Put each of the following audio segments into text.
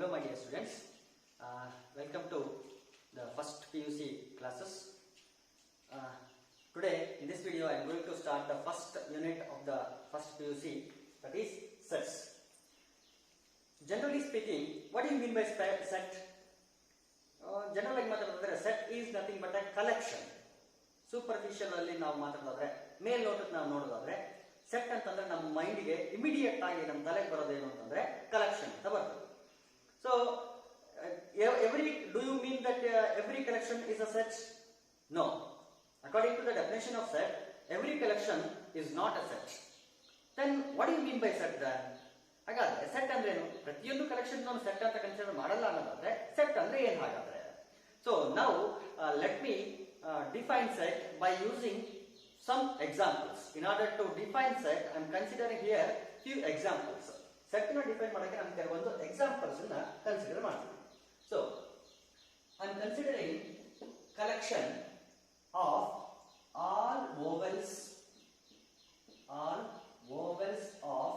Hello my dear students, welcome to the first PUC classes. Today in this video I am going to start the first unit of the first PUC, that is sets. Generally speaking, what do you mean by set? Generally set is nothing but a collection. Superficial ಅಲ್ಲಿ ನಾವು ಮಾತಾಡೋದಾದ್ರೆ ಮೇಲ್ನೋಟಕ್ಕೆ ನಾವು ನೋಡೋದಾದ್ರೆ set ಅಂತಂದ್ರೆ ನಮ್ಮ ಮೈಂಡ್ಗೆ immediate ಆಗಿ ನಮ್ಮ ತಲೆಗೆ ಬರೋದೇನು ಅಂತಂದ್ರೆ ಕಲೆಕ್ಷನ್ ಅಂತ ಬರ್ತದೆ. So do you mean that every collection is a set? No. According to the definition of set, every collection is not a set. Then what do you mean by set then? ಹಾಗಾದ್ರೆ set ಅಂದ್ರೆ ಏನು? ಪ್ರತಿಯೊಂದು collection ನಾವು set ಅಂತ consider ಮಾಡಲ್ಲ ಅನ್ನೋದಾದ್ರೆ set ಅಂದ್ರೆ ಏನು ಹಾಗಾದ್ರೆ? So now let me define set by using some examples. In order to define set, I am considering here few examples. Set na define ಮಾಡಕ್ಕೆ ನಾನು ಕೆಲವೊಂದು examples ಅನ್ನು ಕನ್ಸಿಡರ್ ಮಾಡ್ತೀನಿ. So I am considering collection of all vowels of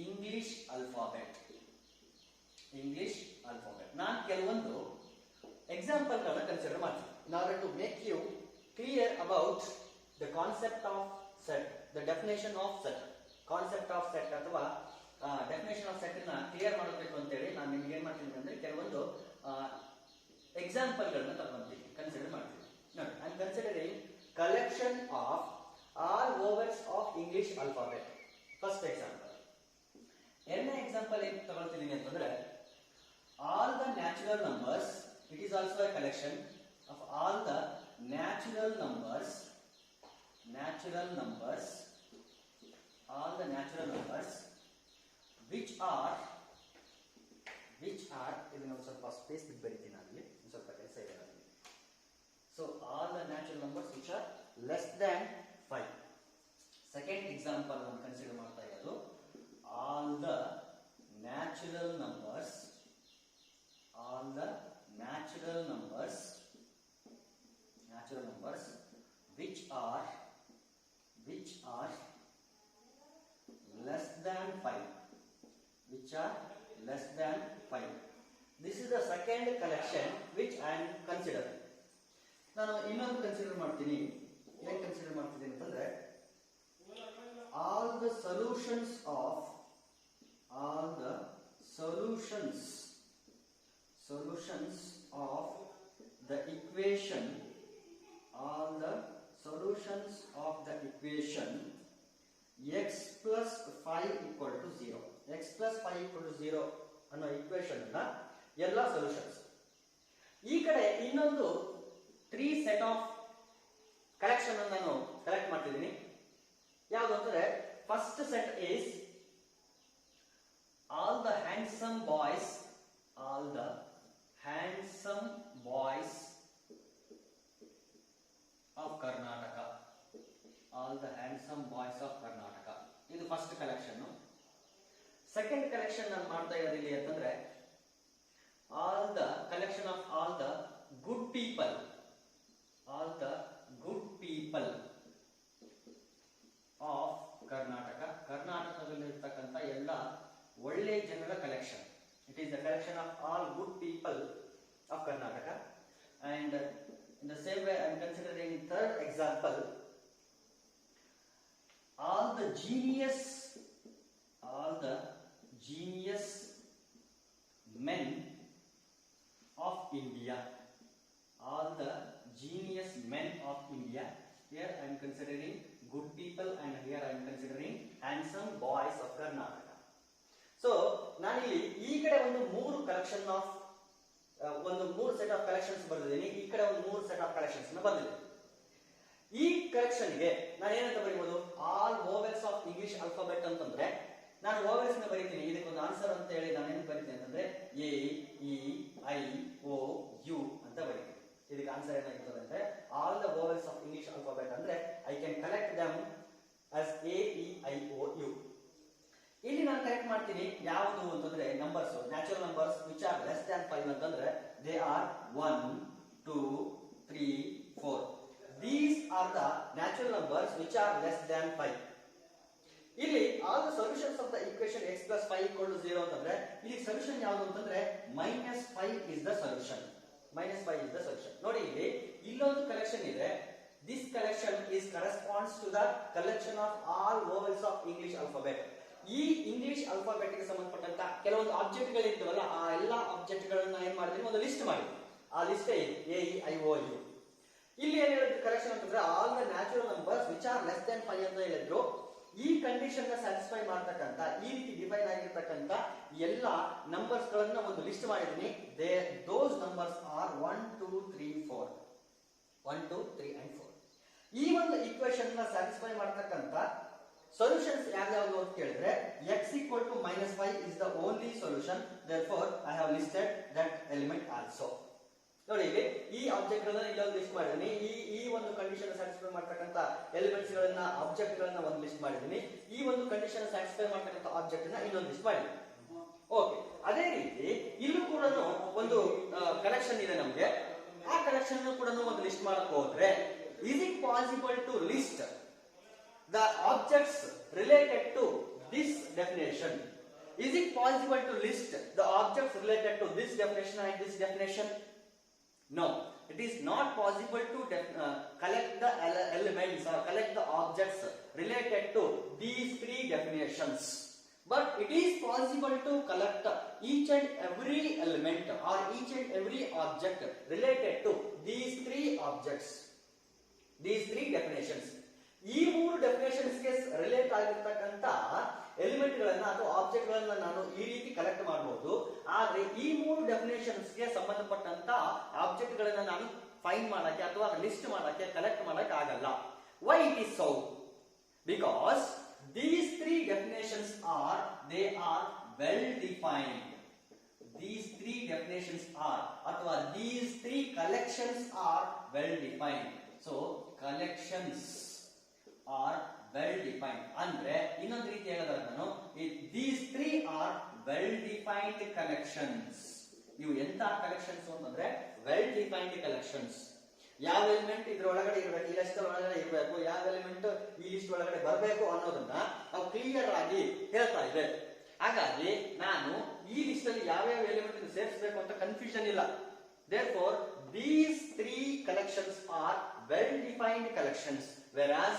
English alphabet. ನಾನು ಕೆಲವೊಂದು example ಗಳನ್ನ consider ಮಾಡ್ತೀನಿ. In order to make you clear about the concept of set, the definition of set, concept of set ಅಥವಾ definition of set ಅನ್ನು clear ಮಾಡಬೇಕು ಅಂತ ಹೇಳಿ ನಾನು ನಿಮಗೆ ಏನು ಮಾಡ್ತೀನಿ ಅಂದ್ರೆ ಕೆಲವೊಂದು example ಗಳನ್ನ ತಗೊಂತೀನಿ, ಕನ್ಸಿಡರ್ ಮಾಡ್ತೀನಿ. ನೋಡಿ, I am considering collection of all vowels of English alphabet. First example. ಎರಡನೇ example ಏನು ತಗೊಳ್ತಿದ್ದೀನಿ ಅಂತಂದ್ರೆ all the natural numbers. It is also a collection of all the natural numbers, which are ಇದನ್ನ ಸ್ವಲ್ಪ space ಬಿಟ್ಟು ಬರೀತೀನಿ ಅಲ್ಲಿ, ಸ್ವಲ್ಪ ಕೆಲಸ ಇದೆ ಅಲ್ಲಿ. So all the natural numbers which are less than 5. Second example ನಾನು ಕನ್ಸಿಡರ್ ಮಾಡ್ತಾ ಇರೋದು all the natural numbers which are less than 5. This is the second collection which I am considering. ನಾನು ಇನ್ನೊಂದು ಕನ್ಸಿಡರ್ ಮಾಡ್ತೀನಿ. ಏನು ಕನ್ಸಿಡರ್ ಮಾಡ್ತಿದ್ದೀನಿ ಅಂತಂದ್ರೆ all the solutions of the equation x plus 5 equal to 0. x plus 5 equal to 0 ಅನ್ನೋ equation ಅನ್ನ ಎಲ್ಲ solutions. ಈ ಕಡೆ ಇನ್ನೊಂದು 3 set of collection ಅನ್ನು ನಾನು ಕಲೆಕ್ಟ್ ಮಾಡ್ತಿದ್ದೀನಿ. ಯಾವುದು ಅಂದ್ರೆ first set is all the handsome boys of Karnataka. ಇದು ಫಸ್ಟ್ ಕಲೆಕ್ಷನ್. ಸೆಕೆಂಡ್ ಕಲೆಕ್ಷನ್ ನಾನು ಮಾಡ್ತಾ ಇರೋದು ಇಲ್ಲಿ ಅಂತಂದ್ರೆ all the collection of all the good people of Karnataka. ಕರ್ನಾಟಕದಲ್ಲಿರ್ತಕ್ಕಂಥ ಎಲ್ಲ ಒಳ್ಳೆ ಜನರ collection. It is the collection of all good people of Karnataka. And in the same way I am considering third example, all the genius men of India. Here I am considering good people and here I am considering handsome boys of Karnataka. So ನಾನಿಲ್ಲಿ ಈ ಕಡೆ ಒಂದು ಮೂರು collection of ಮೂರು set of collections ಬರೆದಿದ್ದೀನಿ. ಈ ಕಡೆ ಒಂದು ಮೂರು ಸೆಟ್ ಆಫ್ ಕಲೆಕ್ಷನ್ಸ್ ಬಂದಿದೆ. ಈ ಕಲೆಕ್ಷನ್ಗೆ ನಾನು ಏನಂತ ಬರೀಬಹುದು? All vowels of English alphabet ಅಂತಂದ್ರೆ ನಾನು ವೋವೆಲ್ಸ್ ನ ಬರೀತೀನಿ. ಇದಕ್ಕೆ ಒಂದು ಆನ್ಸರ್ ಅಂತ ಹೇಳಿ ನಾನು ಏನು ಬರೀತೀನಿ ಅಂತಂದ್ರೆ A E I O U ಅಂತ ಬರೀತೀನಿ. ಇದಕ್ಕೆ ಆನ್ಸರ್ ಏನಾಗಿರ್ತದೆ ಅಂದ್ರೆ all the vowels of English alphabet ಅಂದ್ರೆ I can collect them as A E I O U. ಇಲ್ಲಿ ನಾನು ಕಲೆಕ್ಟ್ ಮಾಡ್ತೀನಿ ಯಾವುದು ಅಂತಂದ್ರೆ numbers, natural numbers which are less than 5 ಅಂತಂದ್ರೆ they are 1 2 3 4. These are the natural numbers which are less than 5. ಇಲ್ಲಿ all the solutions of the equation x plus 5 equal to 0 ಅಂತಂದ್ರೆ ಇಲ್ಲಿ solution ಯಾವುದು ಅಂತಂದ್ರೆ -5 is the solution. -5 is the solution. ನೋಡಿ ಇಲ್ಲಿ ಇಲ್ಲೊಂದು collection ಇದೆ. This collection is corresponds to the collection of all vowels of English alphabet. ಈ English alphabet ಗೆ ಸಂಬಂಧಪಟ್ಟಂತ ಕೆಲವೊಂದು ಆಬ್ಜೆಕ್ಟ್ ಗಳು ಇರ್ತವಲ್ಲ ಆ ಎಲ್ಲಾ ಆಬ್ಜೆಕ್ಟ್ ಗಳನ್ನ ಏನ್ ಮಾಡಿದೀನಿ ಒಂದು ಲಿಸ್ಟ್ ಮಾಡಿ. ಆ ಲಿಸ್ಟ್ ಇದೆ A E I O U. ಇಲ್ಲಿ ಏನ್ ಹೇಳಿದ್ರು ಕಲೆಕ್ಷನ್ ಅಂತಂದ್ರೆ all the natural numbers which are less than 5 ಅಂತ ಹೇಳಿದ್ರು. ಈ ಕಂಡೀಷನ್ ನ ಸ್ಯಾಟಿಸ್ಫೈ ಮಾಡತಕ್ಕಂತ ಈ ರೀತಿ ಡಿಫೈನ್ ಆಗಿರ್ತಕ್ಕಂತ ಎಲ್ಲಾ ನಂಬರ್ಸ್ ಗಳನ್ನ ಒಂದು ಲಿಸ್ಟ್ ಮಾಡಿದೀನಿ. ದೋಸ್ ನಂಬರ್ಸ್ ಆರ್ 1 2 3 4 1 2 3 and 4. ಈ ಒಂದು ಈಕ್ವೇಶನ್ ನ ಸ್ಯಾಟಿಸ್ಫೈ ಮಾಡತಕ್ಕಂತ ಸೊಲ್ಯೂಷನ್ಸ್ ಯಾವ್ಯಾವುದು ಅಂತ ಕೇಳಿದ್ರೆ x equal to -5 is the only solution. Therefore I have listed that element also. ನೋಡಿ ಇಲ್ಲಿ ಈ ಆಬ್ಜೆಕ್ಟ್ ಗಳನ್ನ ಇಲ್ಲೊಂದು ಲಿಸ್ಟ್ ಮಾಡಿದೀನಿ. ಈ ಒಂದು ಕಂಡೀಷನ್ ಸ್ಯಾಟಿಸ್ಫೈ ಮಾಡತಕ್ಕಂತ ಎಲಿಮೆಂಟ್ಸ್ ಗಳನ್ನ ಆಬ್ಜೆಕ್ಟ್ ಗಳನ್ನ ಒಂದು ಲಿಸ್ಟ್ ಮಾಡಿದೀನಿ. ಈ ಒಂದು ಕಂಡೀಷನ್ ಸ್ಯಾಟಿಸ್ಫೈ ಮಾಡತಕ್ಕಂತ ಆಬ್ಜೆಕ್ಟ್ ನ ಇನ್ನೊಂದು ಲಿಸ್ಟ್ ಮಾಡಿದೀನಿ. ಓಕೆ, ಅದೇ ರೀತಿ ಇಲ್ಲೂ ಕೂಡ ಒಂದು ಕಲೆಕ್ಷನ್ ಇದೆ ನಮಗೆ. ಆ ಕಲೆಕ್ಷನ್ ಕೂಡ ಒಂದು ಲಿಸ್ಟ್ ಮಾಡಕ್ ಹೋದ್ರೆ is it possible to list the objects related to this definition? Is it possible to list the objects related to this definition and this definition? No, it is not possible to collect the elements or collect the objects related to these three definitions. But it is possible to collect each and every element or each and every object related to these three objects, these three definitions. ಈ ಮೂರು definitions ಗೆ relate ಆಗಿರ್ತಕ್ಕಂತ element ಗಳನ್ನ ಅಥವಾ object ಗಳನ್ನ ನಾನು ಈ ರೀತಿ collect ಮಾಡಬಹುದು. ಆದ್ರೆ ಈ ಮೂರು ಡೆಫಿನೇಷನ್ಸ್ ಗೆ ಸಂಬಂಧಪಟ್ಟಂತ ಆಬ್ಜೆಕ್ಟ್ ಗಳನ್ನ ನಾನು ಫೈಂಡ್ ಮಾಡಕ್ಕೆ ಅಥವಾ ಲಿಸ್ಟ್ ಮಾಡಕ್ಕೆ ಕಲೆಕ್ಟ್ ಮಾಡಕ್ಕೆ ಆಗಲ್ಲ. Why it is so? Because these three definitions are well defined. These three definitions are ಅಥವಾ these three collections are well defined. So collections are well defined ಅಂದ್ರೆ ಇನ್ನೊಂದು ರೀತಿ ಹೇಳಿದ್ರೆ ನಾನು these three are well defined collections. ಇವು ಎಂತ collections ಅಂತಂದ್ರೆ well defined collections. ಯಾವ ಎಲಿಮೆಂಟ್ ಇದ್ರ ಒಳಗಡೆ ಇರಬೇಕು, ಈ ಲಿಸ್ಟ್ ಒಳಗಡೆ ಇರಬೇಕು, ಯಾವ ಎಲಿಮೆಂಟ್ ಈ ಲಿಸ್ಟ್ ಒಳಗಡೆ ಬರಬೇಕು ಅನ್ನೋದನ್ನ ನಾವು ಕ್ಲಿಯರ್ ಆಗಿ ಹೇಳ್ತಾ ಇದೆ. ಹಾಗಾಗಿ ನಾನು ಈ ಲಿಸ್ಟ್ ಅಲ್ಲಿ ಯಾವ್ಯಾವ ಎಲಿಮೆಂಟ್ ಸೇರಿಸಬೇಕು ಅಂತ ಕನ್ಫ್ಯೂಷನ್ ಇಲ್ಲ. Therefore these three collections are well defined collections, whereas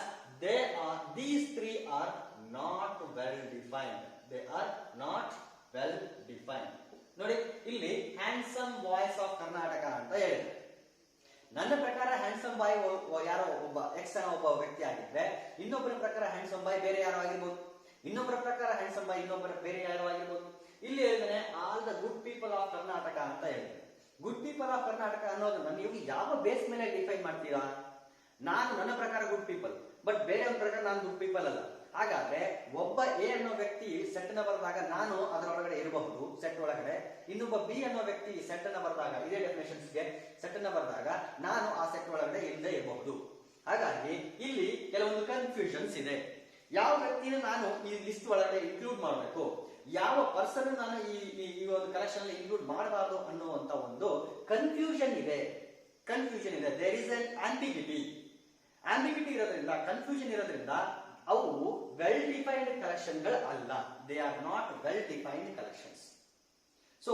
these three are not well defined. They are not well defined. ನೋಡಿ ಇಲ್ಲಿ ಹ್ಯಾಂಡ್ಸಮ್ ಬಾಯ್ಸ್ ಆಫ್ ಕರ್ನಾಟಕ ಅಂತ ಹೇಳಿದೆ. ನನ್ನ ಪ್ರಕಾರ ಹ್ಯಾಂಡ್ಸಮ್ ಬಾಯ್ ಯಾರೋ ಒಬ್ಬ ಎಕ್ಸ್ ಅನ್ನೋ ಒಬ್ಬ ವ್ಯಕ್ತಿ ಆಗಿದ್ರೆ, ಇನ್ನೊಬ್ಬರ ಪ್ರಕಾರ ಹ್ಯಾಂಡ್ಸಮ್ ಬಾಯ್ ಬೇರೆ ಯಾರೋ ಆಗಿರ್ಬೋದು, ಇನ್ನೊಬ್ಬರ ಪ್ರಕಾರ ಹ್ಯಾಂಡ್ಸಮ್ ಬಾಯ್ ಇನ್ನೊಬ್ಬರ ಬೇರೆ ಯಾರೋ ಆಗಿರ್ಬೋದು. ಇಲ್ಲಿ ಹೇಳಿದ್ರೆ all the good people of Karnataka ಅಂತ ಹೇಳಿದೆ. ಗುಡ್ ಪೀಪಲ್ ಆಫ್ ಕರ್ನಾಟಕ ಅನ್ನೋದನ್ನ ನೀವು ಯಾವ ಬೇಸ್ ಮೇಲೆ ಡಿಫೈನ್ ಮಾಡ್ತೀರಾ? ನಾನು ನನ್ನ ಪ್ರಕಾರ ಗುಡ್ ಪೀಪಲ್, ಬಟ್ ಬೇರೆಯವ್ರ ಪ್ರಕಾರ ನಾನು ಗುಡ್ ಪೀಪಲ್ ಅಲ್ಲ. ಹಾಗಾದ್ರೆ ಒಬ್ಬ ಎ ಅನ್ನೋ ವ್ಯಕ್ತಿ ಸೆಟ್ ನ ಬರೆದಾಗ ನಾನು ಅದರೊಳಗಡೆ ಇರಬಹುದು ಸೆಟ್ ಒಳಗಡೆ, ಇನ್ನೊಬ್ಬ ಬಿ ಅನ್ನೋ ವ್ಯಕ್ತಿ ಸೆಟ್ ಅನ್ನ ಬರೆದಾಗ ಇದೇ ಡೆಫಿನೇಷನ್ಸ್ ಗೆ ಸೆಟ್ ಅನ್ನ ಬರೆದಾಗ ನಾನು ಆ ಸೆಟ್ ಒಳಗಡೆ ಇಲ್ಲದೆ ಇರಬಹುದು. ಹಾಗಾಗಿ ಇಲ್ಲಿ ಕೆಲವೊಂದು ಕನ್ಫ್ಯೂಷನ್ಸ್ ಇದೆ. ಯಾವ ವ್ಯಕ್ತಿನ ನಾನು ಈ ಲಿಸ್ಟ್ ಒಳಗಡೆ ಇನ್ಕ್ಲೂಡ್ ಮಾಡಬೇಕು, ಯಾವ ಪರ್ಸನ್ ನಾನು ಈ ಒಂದು ಕಲೆಕ್ಷನ್ ಇನ್ಕ್ಲೂಡ್ ಮಾಡಬಾರದು ಅನ್ನುವಂತ ಒಂದು ಕನ್ಫ್ಯೂಷನ್ ಇದೆ. ದೇರ್ ಇಸ್ ಅನ್ ಆಂಬಿಗ್ಯುಟಿ ಇರೋದ್ರಿಂದ, ಕನ್ಫ್ಯೂಷನ್ ಇರೋದ್ರಿಂದ ಅವು ವೆಲ್ ಡಿಫೈನ್ಡ್ ಕಲೆಕ್ಷನ್ ಗಳು ಅಲ್ಲ. They are not well defined collections. So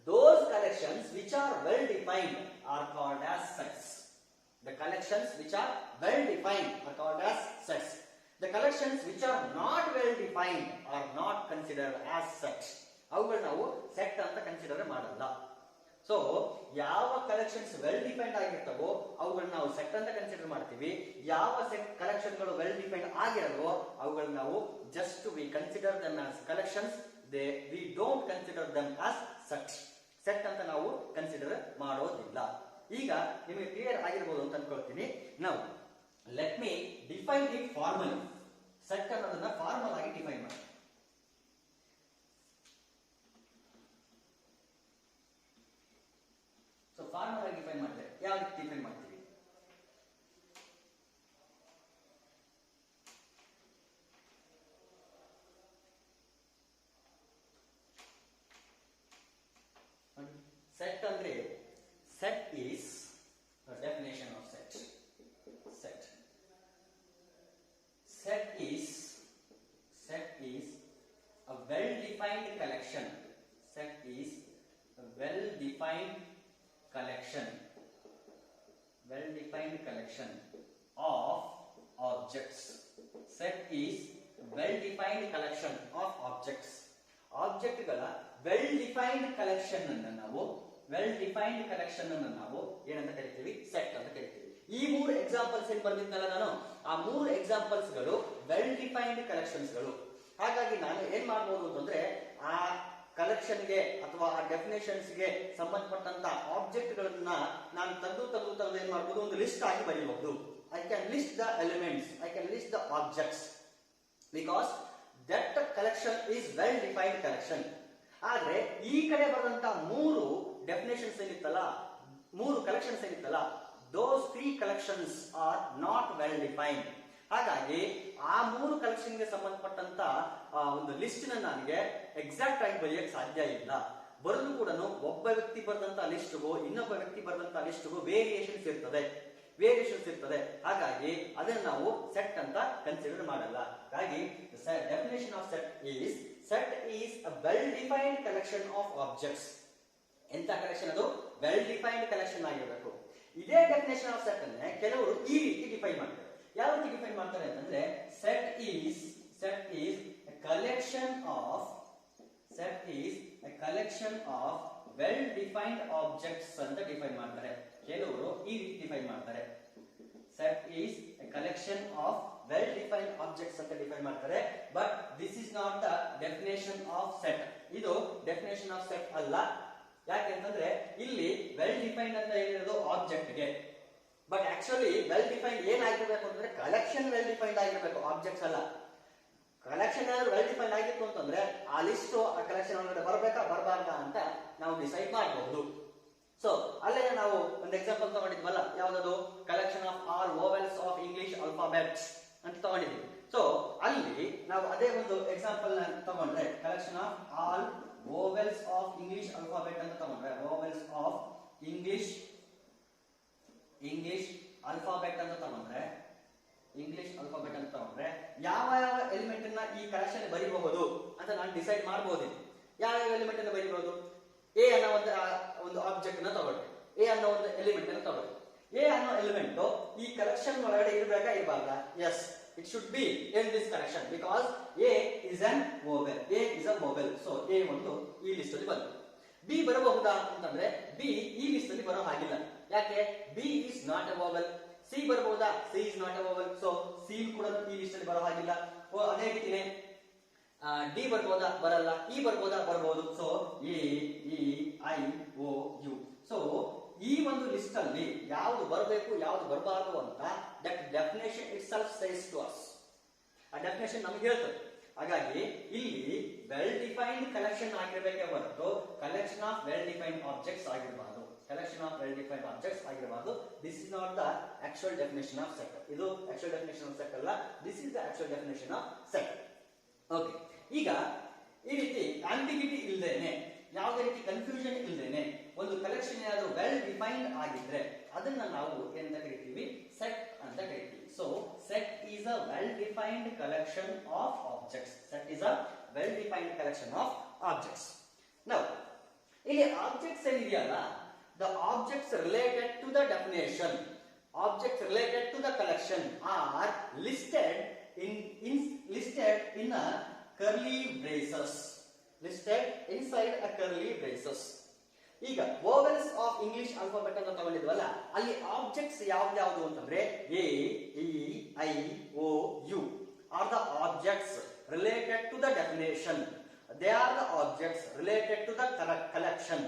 those collections which are well defined are called as sets. The collections which are well defined are called as sets. The collections which are not well defined are not considered as sets. ಅವುಗಳು ನಾವು set ಅಂತ consider ಮಾಡಲ್ಲ. So ಯಾವ collections well defined ಆಗಿರ್ತವೋ ಅವುಗಳನ್ನ ನಾವು set ಅಂತ consider ಮಾಡ್ತೀವಿ. ಯಾವ ಸೆಟ್ ಕಲೆಕ್ಷನ್ ಗಳು ವೆಲ್ ಡಿಫೈನ್ಡ್ ಆಗಿರಲ್ವೋ ಅವುಗಳನ್ನ ನಾವು just we consider them as collections. We don't consider them as set. Set ಅಂತ ನಾವು ಕನ್ಸಿಡರ್ ಮಾಡೋದಿಲ್ಲ. ಈಗ ನಿಮಗೆ ಕ್ಲಿಯರ್ ಆಗಿರ್ಬೋದು ಅಂತ ಅನ್ಕೊಳ್ತೀನಿ. ನಾವು let me define it formally. Set ಅನ್ನೋದನ್ನ ಫಾರ್ಮಲ್ ಆಗಿ ಡಿಫೈನ್ ಮಾಡಿ. ಸೊ ಫಾರ್ಮಲ್ ಆಗಿ ಡಿಫೈನ್ ಮಾಡಿದ್ರೆ ಯಾವ ರೀತಿ ಡಿಫೈನ್ ಮಾಡ್ತೀವಿ? Set ಅಂದ್ರೆ set is the definition of set. Set is a well-defined collection. Set is a well-defined collection. Well-defined collection of objects. Set is well-defined collection of objects. ಆಬ್ಜೆಕ್ಟ್ಗಳ well defined collection ಅನ್ನು ನಾವು ಏನಂತ ಕರಿತೀವಿ? Set ಅಂತ ಕರಿತೀವಿ. ಈ ಮೂರು ಎಕ್ಸಾಂಪಲ್ಸ್ ಏನ್ ಬರ್ದಿದ್ನಲ್ಲ ನಾನು, ಆ ಮೂರು ಎಕ್ಸಾಂಪಲ್ಸ್ ಗಳು ವೆಲ್ ಡಿಫೈನ್ಡ್ ಕಲೆಕ್ಷನ್ಸ್ ಗಳು. ಹಾಗಾಗಿ ನಾನು ಏನ್ ಮಾಡಬಹುದು ಅಂತಂದ್ರೆ, ಆ ಕಲೆಕ್ಷನ್ಗೆ ಅಥವಾ ಆ ಡೆಫಿನೇಷನ್ಸ್ ಗೆ ಸಂಬಂಧಪಟ್ಟಂತ ಆಬ್ಜೆಕ್ಟ್ ಗಳನ್ನ ನಾನು ತೆಗೆದು ಏನ್ ಮಾಡಬಹುದು, ಒಂದು ಲಿಸ್ಟ್ ಆಗಿ ಬರೀಬಹುದು. I can list the elements, I can list the objects, because that collection is well defined collection. ಆದ್ರೆ ಈ ಕಡೆ ಬರೆದಂತ ಮೂರು ಡೆಫಿನೇಷನ್ಸ್ ಏನಿತ್ತಲ್ಲ, ಮೂರು ಕಲೆಕ್ಷನ್ಸ್ ಏನಿತ್ತಲ್ಲ, those three collections are not well defined. ಹಾಗಾಗಿ ಆ ಮೂರು ಕಲೆಕ್ಷನ್ ಗೆ ಸಂಬಂಧಪಟ್ಟಂತ ಒಂದು ಲಿಸ್ಟ್ ನನಗೆ ಎಕ್ಸಾಕ್ಟ್ ಆಗಿ ಬರೆಯಕ್ಕೆ ಸಾಧ್ಯ ಇಲ್ಲ. ಬರೆದು ಕೂಡ ಒಬ್ಬ ವ್ಯಕ್ತಿ ಬರೆದಂತ ಲಿಸ್ಟ್ಗೂ ಇನ್ನೊಬ್ಬ ವ್ಯಕ್ತಿ ಬರೆದಂತ ಲಿಸ್ಟ್ಗೂ ವೇರಿಯೇಷನ್ಸ್ ಇರ್ತದೆ. ಹಾಗಾಗಿ ಅದನ್ನು ನಾವು ಸೆಟ್ ಅಂತ ಕನ್ಸಿಡರ್ ಮಾಡಲ್ಲ. ಹಾಗಾಗಿ definition of set is a well defined collection of objects. ಎಂತ ಕಲೆಕ್ಷನ್? ಅದು ವೆಲ್ ಡಿಫೈನ್ಡ್ ಕಲೆಕ್ಷನ್ ಆಗಿರಬೇಕು. ಇದೇ ಡೆಫಿನೇಷನ್ ಆಫ್ ಸೆಟ್ ಅನ್ನ ಕೆಲವರು ಈ ರೀತಿ ಡಿಫೈನ್ ಮಾಡ್ತಾರೆ. ಯಾವ ರೀತಿ ಡಿಫೈನ್ ಮಾಡ್ತಾರೆ ಅಂತಂದ್ರೆ, set is A collection of well defined objects ಅಂತ ಡಿಫೈನ್ ಮಾಡ್ತಾರೆ. ಕೆಲವರು ಈ ರೀತಿ ಡಿಫೈನ್ ಮಾಡ್ತಾರೆ, set is A collection of well defined objects ಅಂತ ಡಿಫೈನ್ ಮಾಡ್ತಾರೆ. But this is not the definition of set. ಇದು ಡೆಫಿನೇಷನ್ ಆಫ್ ಸೆಟ್ ಅಲ್ಲ. ಯಾಕೆಂತಂದ್ರೆ ಇಲ್ಲಿ ವೆಲ್ ಡಿಫೈನ್ಡ್ ಅಂತ ಹೇಳಿರೋದು ಆಬ್ಜೆಕ್ಟ್ ಗೆ, ಬಟ್ ಆಕ್ಚುಲಿ ವೆಲ್ ಡಿಫೈನ್ಡ್ ಏನಾಗಿರ್ಬೇಕು ಅಂತಂದ್ರೆ ಕಲೆಕ್ಷನ್ ವೆಲ್ ಡಿಫೈನ್ಡ್ ಆಗಿರ್ಬೇಕು, ಆಬ್ಜೆಕ್ಟ್ಸ್ ಅಲ್ಲ. ಕಲೆಕ್ಷನ್ ಏನಾದ್ರು ವೆಲ್ ಡಿಫೈನ್ಡ್ ಆಗಿತ್ತು ಅಂತಂದ್ರೆ ಆ ಲಿಸ್ಟ್ ಆ ಕಲೆಕ್ಷನ್ ಒಳಗಡೆ ಬರಬೇಕಾ ಬರಬಾರ್ದಾ ಅಂತ ನಾವು ಡಿಸೈಡ್ ಮಾಡಬಹುದು. ಸೊ ಅಲ್ಲೇ ನಾವು ಒಂದು ಎಕ್ಸಾಂಪಲ್ ತಗೊಂಡಿದ್ವಲ್ಲ, ಯಾವ್ದದು? Collection of all vowels of English alphabets ಅಂತ ತಗೊಂಡಿದ್ವಿ. ಸೊ ಅಲ್ಲಿ ನಾವು ಅದೇ ಒಂದು ಎಕ್ಸಾಂಪಲ್ ತಗೊಂಡ್ರೆ, collection of all vowels of English alphabet ಅಂತ ತಗೊಂಡ್ರೆ, ವೋವೆಲ್ಸ್ ಆಫ್ ಇಂಗ್ಲಿಷ್ ಆಲ್ಫಾಬೆಟ್ ಅಂತ ತಗೊಂಡ್ರೆ, ಯಾವ ಎಲಿಮೆಂಟ್ ಅನ್ನ ಈ ಕಲೆಕ್ಷನ್ ಬರೀಬಹುದು ಅಂತ ನಾನು ಡಿಸೈಡ್ ಮಾಡಬಹುದು. ಯಾವ ಎಲಿಮೆಂಟ್ ಅನ್ನ ಬರೀಬಹುದು? ಎ ಅನ್ನೋ ಒಂದು ಆಬ್ಜೆಕ್ಟ್ ಅನ್ನ ತಗೊಳ್ಳಿ, ಎ ಅನ್ನೋ ಒಂದು ಎಲಿಮೆಂಟ್ ಅನ್ನ ತಗೊಳ್ಳಿ. ಎ ಅನ್ನೋ ಎಲಿಮೆಂಟ್ ಈ ಕಲೆಕ್ಷನ್ ಒಳಗಡೆ ಇರಬೇಕಾ ಇರಬಾರ್ದಾ? Yes, it should be in this collection because A is an vowel. A is a vowel. So A ಒಂದು ಈ ಲಿಸ್ಟ್ ಅಲ್ಲಿ ಬಂತು. B ಬರಬಹುದಾ ಅಂತಂದ್ರೆ B ಈ ಲಿಸ್ಟ್ ಅಲ್ಲಿ ಬರೋ ಹಾಗಿಲ್ಲ. ಯಾಕೆ? B is not a vowel. C ಬರಬಹುದಾ? C is not a vowel. So C ಕೂಡ ಈ ಲಿಸ್ಟ್ ಅಲ್ಲಿ ಬರೋ ಹಾಗಿಲ್ಲ. ಅದೇ ರೀತಿನೇ D ಬರಬಹುದಾ? ಬರಲ್ಲ. E ಬರಬಹುದಾ? ಬರಬಹುದು. So A, E, I, O, U. So ಈ ಒಂದು ಲಿಸ್ಟ್ ಅಲ್ಲಿ ಯಾವುದು ಬರಬೇಕು ಯಾವುದು ಬರಬಾರದು ಅಂತ that definition itself says to us. ಆ ಡೆಫಿನೇಷನ್ ನಮಗೆ ಹೇಳ್ತದೆ. ಹಾಗಾಗಿ ಇಲ್ಲಿ ವೆಲ್ ಡಿಫೈನ್ಡ್ ಕಲೆಕ್ಷನ್ ಆಗಿರಬೇಕೇ ಹೊರತು collection of well defined objects ಆಗಿರಬಾರದು. This is not the actual definition of set. ಇದು ಆಕ್ಚುಯಲ್ ಡೆಫಿನೇಷನ್ ಆಫ್ ಸೆಟ್ ಅಲ್ಲ, this is the actual definition of set. Okay, ಈಗ ಈ ರೀತಿ ಆಂಬಿಗ್ಯುಟಿ ಇಲ್ಲದೇನೆ, ಯಾವುದೇ ರೀತಿ ಕನ್ಫ್ಯೂಷನ್ ಇಲ್ಲದೇನೆ ಒಂದು ಕಲೆಕ್ಷನ್ ಏನಾದರೂ ವೆಲ್ ಡಿಫೈನ್ಡ್ ಆಗಿದ್ರೆ ಅದನ್ನ ನಾವು ಏನಂತ ಕರಿತೀವಿ? ಸೆಟ್ ಅಂತ ಕರಿತೀವಿ. So set is a well defined collection of objects. Now ಇಲ್ಲಿ ಆಬ್ಜೆಕ್ಟ್ಸ್ ಏನಿದೆಯಲ್ಲ, the objects related to the definition, objects related to the collection are listed in a curly braces. listed inside a curly braces. ಈಗ vowels of English alphabet ಅಂತ ತಗೊಂಡಿದ್ವಲ್ಲ, ಅಲ್ಲಿ objects ಯಾವ್ದು ಅಂತಂದ್ರೆ A, E, I, O, U are the objects related to the definition. They are the objects related to the collection.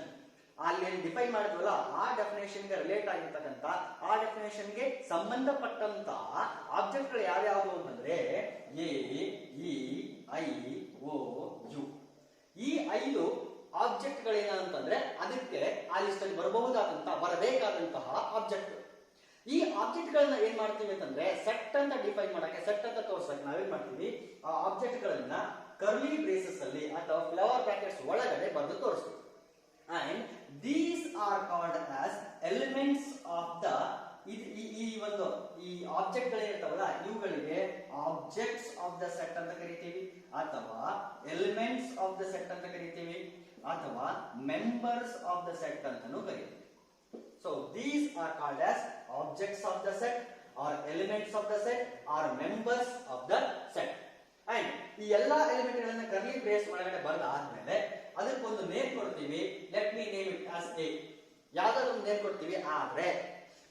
ಅಲ್ಲಿ define ಮಾಡಿದ್ವಲ್ಲ, ಆ definition ಗೆ relate ಆಗಿರ್ತಕ್ಕಂಥ, ಆ ಡೆಫಿನೇಷನ್ ಗೆ ಸಂಬಂಧಪಟ್ಟಂತ ಆಬ್ಜೆಕ್ಟ್ ಗಳು ಯಾವ್ಯಾವುದು ಅಂತಂದ್ರೆ A, E, I, O, U. ಈ 5 ಆಬ್ಜೆಕ್ಟ್ ಗಳೇನಂತಂದ್ರೆ ಅದಕ್ಕೆ ಆ ಲಿಸ್ಟ್ ಅಲ್ಲಿ ಬರಬೇಕಾದಂತಹ ಆಬ್ಜೆಕ್ಟ್. ಈ ಆಬ್ಜೆಕ್ಟ್ ಗಳನ್ನ ಏನ್ ಮಾಡ್ತೀವಿ ಅಂತಂದ್ರೆ ಸೆಟ್ ಅಂತ ಡಿಫೈನ್ ಮಾಡಕ್ಕೆ, ಸೆಟ್ ಅಂತ ತೋರ್ಸಕ್ಕೆ ನಾವೇನ್ ಮಾಡ್ತೀವಿ, ಆ ಆಬ್ಜೆಕ್ಟ್ ಗಳನ್ನ ಕರ್ಲಿ ಬ್ರೇಸಸ್ ಅಲ್ಲಿ ಅಥವಾ ಫ್ಲವರ್ ಬ್ರಾಕೆಟ್ಸ್ ಒಳಗಡೆ ಬರೆದು ತೋರಿಸ್ತೀವಿ. And these are called as elements of the ಈ ಒಂದು ಈ ಆಬ್ಜೆಕ್ಟ್ ಗಳಿರ್ತಾವಲ್ಲ ಇವುಗಳಿಗೆ ಆಬ್ಜೆಕ್ಟ್ಸ್ ಆಫ್ ದ ಸೆಟ್ ಅಂತ ಕರಿತೀವಿ, ಅಥವಾ ಎಲಿಮೆಂಟ್ಸ್ ಆಫ್ ದ ಸೆಟ್ ಅಂತ ಕರಿತೀವಿ, ಅಥವಾ ಮೆಂಬರ್ಸ್ ಆಫ್ ದ ಸೆಟ್ ಅಂತಾನೂ ಕರಿತೀವಿ. So these are called as objects of the set, or elements of the set, or members of the set. And ಈ ಎಲ್ಲಾ ಎಲಿಮೆಂಟ್ ಗಳನ್ನ ಕರ್ಲಿ ಬ್ರೇಸ್ ಒಳಗಡೆ ಬರೆದಾದ್ಮೇಲೆ ಅದಕ್ಕೊಂದು ನೇಮ್ ಕೊಡ್ತೀವಿ. Let me name it as A. ಯಾವ್ದಾದ್ರು ಒಂದು ನೇಮ್ ಕೊಡ್ತೀವಿ. ಆದ್ರೆ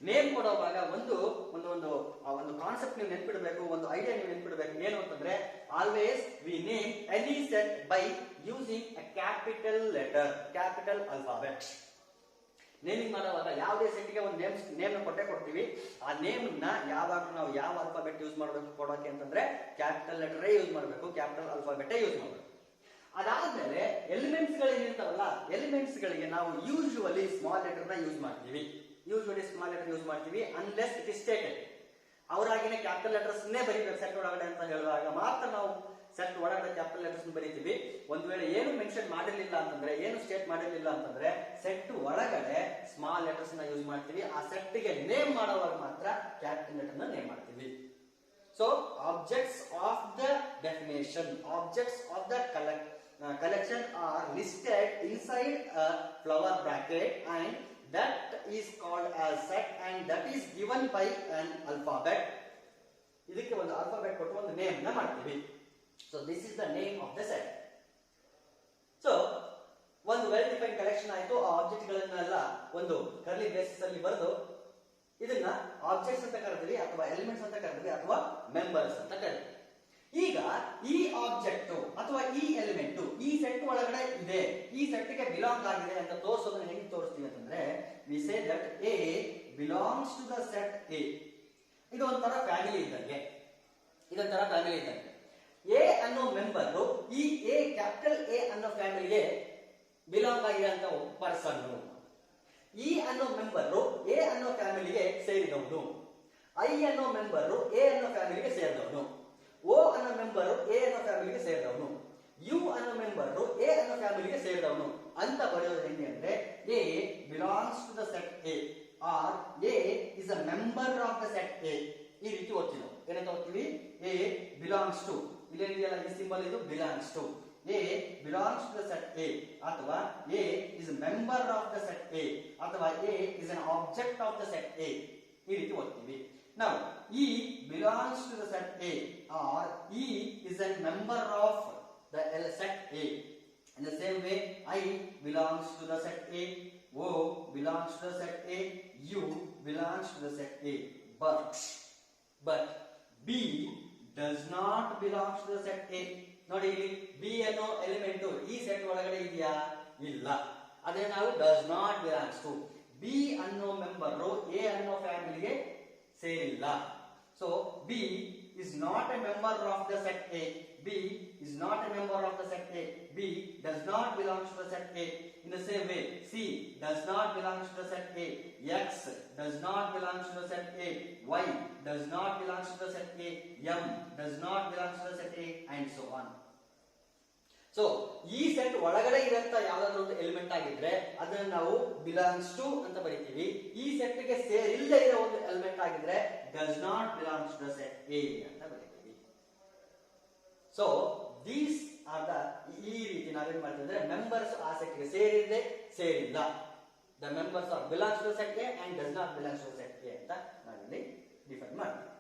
ನೇಮ್ ಕೊಡುವಾಗ ಒಂದು ಕಾನ್ಸೆಪ್ಟ್ ನೀವು ನೆನ್ಪಿಡಬೇಕು, ಒಂದು ಐಡಿಯಾ ನೀವು ನೆನ್ಪಿಡಬೇಕು. ಏನು ಅಂತಂದ್ರೆ always V name any set by using a capital letter, capital alphabet. Naming ಮಾಡುವಾಗ ಯಾವುದೇ ಸೆಟ್ಗೆ ಒಂದು ನೇಮ್ ಕೊಟ್ಟೆ ಕೊಡ್ತೀವಿ. ಆ ನೇಮ್ ನ ಯಾವಾಗಲೂ ನಾವು ಯಾವ ಅಲ್ಫಾಬೆಟ್ ಯೂಸ್ ಮಾಡಬೇಕು ಕೊಡೋಕೆ ಅಂತಂದ್ರೆ ಕ್ಯಾಪಿಟಲ್ ಲೆಟರ್ ಯೂಸ್ ಮಾಡಬೇಕು, ಕ್ಯಾಪಿಟಲ್ ಅಲ್ಫಾಬೆಟ್ ಯೂಸ್ ಮಾಡಬೇಕು. ಅದಾದ್ಮೇಲೆ ಎಲಿಮೆಂಟ್ಸ್ ಗಳು ಏನಿರ್ತಾವಲ್ಲ, ಎಲಿಮೆಂಟ್ಸ್ ಗಳಿಗೆ ನಾವು ಯೂಶುವಲಿ ಸ್ಮಾಲ್ ಲೆಟರ್ ನ ಯೂಸ್ ಮಾಡ್ತೀವಿ. Unless it is stated. ಅವರಾಗಿನೇ ಕ್ಯಾಪಿಟಲ್ ಲೆಟರ್ಸ್ ಬರೀಬೇಕು ಸೆಟ್ ಒಳಗಡೆ ಅಂತ ಹೇಳಿದಾಗ ಮಾತ್ರ ನಾವು ಸೆಟ್ ಒಳಗಡೆ ಕ್ಯಾಪಿಟಲ್ ಲೆಟರ್ಸ್ ಬರೀತೀವಿ. ಒಂದು ವೇಳೆ ಏನು ಮೆನ್ಷನ್ ಮಾಡಿರಲಿಲ್ಲ ಅಂತಂದ್ರೆ, ಏನು ಸ್ಟೇಟ್ ಮಾಡಿರಲಿಲ್ಲ ಅಂತಂದ್ರೆ ಸೆಟ್ ಒಳಗಡೆ ಸ್ಮಾಲ್ ಲೆಟರ್ಸ್ ನ ಯೂಸ್ ಮಾಡ್ತೀವಿ. ಆ ಸೆಟ್ ಗೆ ನೇಮ್ ಮಾಡುವಾಗ ಮಾತ್ರ ಕ್ಯಾಪಿಟಲ್ ಲೆಟರ್ ನ ನೇಮ್ ಮಾಡ್ತೀವಿ. So objects of the definition, objects of the collection are listed inside a flower bracket and that is called as set and that is given by an alphabet. ಇದಕ್ಕೆ ಒಂದು alphabet ಕೊಟ್ಟು ಒಂದು name ನ ಮಾಡ್ತೀವಿ. So this is the name of the set. So ಒಂದು well defined collection ಆಯ್ತು. ಆ object ಗಳನ್ನೆಲ್ಲ ಒಂದು ಕರ್ಲಿ ಬ್ರೇಸಸ್ ಅಲ್ಲಿ ಬರೆದು ಇದನ್ನ ಆಬ್ಜೆಕ್ಟ್ಸ್ ಅಂತ ಕರೆದ್ವಿ, ಅಥವಾ ಎಲಿಮೆಂಟ್ಸ್ ಅಂತ ಕರೆದ್ವಿ, ಅಥವಾ ಮೆಂಬರ್ಸ್ ಅಂತ ಕರೆದ್ವಿ. ಈಗ ಈ ಆಬ್ಜೆಕ್ಟ್ ಅಥವಾ ಈ ಎಲಿಮೆಂಟ್ ಈ ಸೆಟ್ ಒಳಗಡೆ ಇದೆ, ಈ ಸೆಟ್ ಗೆ ಬಿಲಾಂಗ್ ಆಗಿದೆ ಅಂತ ತೋರಿಸೋದನ್ನ ಹೆಂಗ್ ತೋರಿಸ್ತೀವಿ ಅಂತಂದ್ರೆ we say that A belongs to the set A. ಇದು ಒಂಥರ ಫ್ಯಾಮಿಲಿ ಇದ್ದಂಗೆ, ಎ ಅನ್ನೋ ಮೆಂಬರ್ ಈ ಎ ಕ್ಯಾಪಿಟಲ್ ಎ ಅನ್ನೋ ಫ್ಯಾಮಿಲಿಗೆ ಬಿಲಾಂಗ್ ಆಗಿದೆ ಅಂತ ಪರ್ಸನ್. ಇ ಅನ್ನೋ ಮೆಂಬರ್ ಎ ಅನ್ನೋ ಫ್ಯಾಮಿಲಿಗೆ ಸೇರಿದವನು. ಐ ಅನ್ನೋ ಮೆಂಬರ್ ಎ ಅನ್ನೋ ಫ್ಯಾಮಿಲಿಗೆ ಸೇರಿದವನು. ಓ ಅನ್ನೋ ಮೆಂಬರ್ ಎ ಅನ್ನೋ ಫ್ಯಾಮಿಲಿಗೆ ಸೇರಿದವನು. ಯು ಅನ್ನೋ ಮೆಂಬರ್ ಎ ಅನ್ನೋ ಫ್ಯಾಮಿಲಿಗೆ ಸೇರಿದವನು ಅಂತ ಬರೆಯೋದು ಹೆಂಗೆ ಅಂದ್ರೆ A belongs to the set A or A is a member of the set A. ಈ ರೀತಿ ಓದ್ತೀವಿ. ಏನಂತ ಓದ್ತೀವಿ? ಎ ಬಿಲಾಂಗ್ಸ್ ಟು, ಇಲ್ಲೇನಿದೆಯಲ್ಲ ಈ ಸಿಂಬಲ್, ಇದು belongs to. A belongs to the set A, ಅಥವಾ A is member of the set A, ಅಥವಾ A is an object of the set A. ಈ ರೀತಿ ಓದ್ತೀವಿ. Now, E belongs to the set A or E is a member of the set A. In the same way, I belongs to the set A, O belongs to the set A, U belongs to the set A. But B does not belong to the set A. ನೋಡಿ ಇಲ್ಲಿ B ಅನ್ನೋ element ಈ set ಒಳಗಡೆ ಇದೆಯಾ? ಇಲ್ಲ. ಅದೇ ನಾವು does not belongs to. B ಅನ್ನೋ ಮೆಂಬರ್ A ಅನ್ನೋ ಫ್ಯಾಮಿಲಿಗೆ ಸೇರಿಲ್ಲ. So B is not a member of the set A. B is not a member of the set A. B does not belong to the set A. In the same way, C does not belong to the set A. X does not belong to the set A. Y does not belong to the set A. M does not belong to the set A, and so on. So ಈ set ಒಳಗಡೆ ಇರಂತ ಯಾವ್ದಾದ್ರು ಒಂದು element ಆಗಿದ್ರೆ ಅದನ್ನ ನಾವು belongs to ಅಂತ ಬರೀತೀವಿ. ಈ set ಗೆ ಸೇರಿಲ್ಲದೆ ಇರೋ ಒಂದು ಎಲಿಮೆಂಟ್ ಆಗಿದ್ರೆ does not belongs to the set A ಅಂತ ಬರೀತೀವಿ. ಸೊ ದೀಸ್ ಆರ್ ದ, ಈ ರೀತಿ ನಾವೇನ್ ಮಾಡ್ತೀವಿ ಅಂದ್ರೆ ಮೆಂಬರ್ಸ್ ಆ ಸೆಟ್ ಗೆ ಸೇರಿಲ್ಲ. The members are belongs to set A and does not belongs to set A ಅಂತ ನಾವಿಲ್ಲಿ ಡಿಫೈನ್ ಮಾಡ್ತೀವಿ.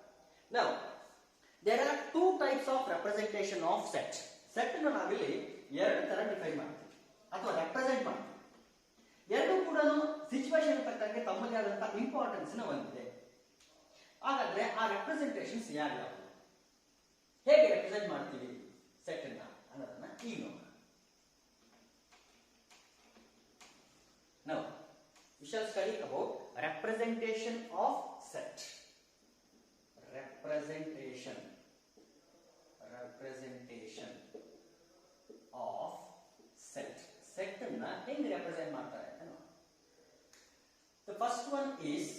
Now there are two types of representation of set. Set ಅನ್ನು ನಾವಿಲ್ಲಿ ಎರಡು ತರ ಡಿಫೈನ್ ಮಾಡ್ತೀವಿ ಅಥವಾ ರೆಪ್ರೆಸೆಂಟ್ ಮಾಡ್ತೀವಿ. ಎರಡು ಕೂಡ ಸಿಚುವೇಶನ್ ತಕ್ಕಂಗೆ ತಮ್ಮದೇ ಆದಂತಹ ಇಂಪಾರ್ಟೆನ್ಸ್ ಹೊಂದಿದೆ. ಹಾಗಾದ್ರೆ ಆ ರೆಪ್ರೆಸೆಂಟೇಷನ್ಸ್ ಯಾರ್ಯಾವು, ಹೇಗೆ ರೆಪ್ರೆಸೆಂಟ್ ಮಾಡ್ತೀವಿ ಸೆಟ್ ಅನ್ನ ಅನ್ನೋದನ್ನ ಈಗ ನೋಡೋಣ. Now we shall study about representation of set. Representation of set. Set ಅನ್ನ ಹೆಂಗೆ ರೆಪ್ರೆಸೆಂಟ್ ಮಾಡ್ತಾರೆ ಅಂತ ನೋಡಿ. The first one is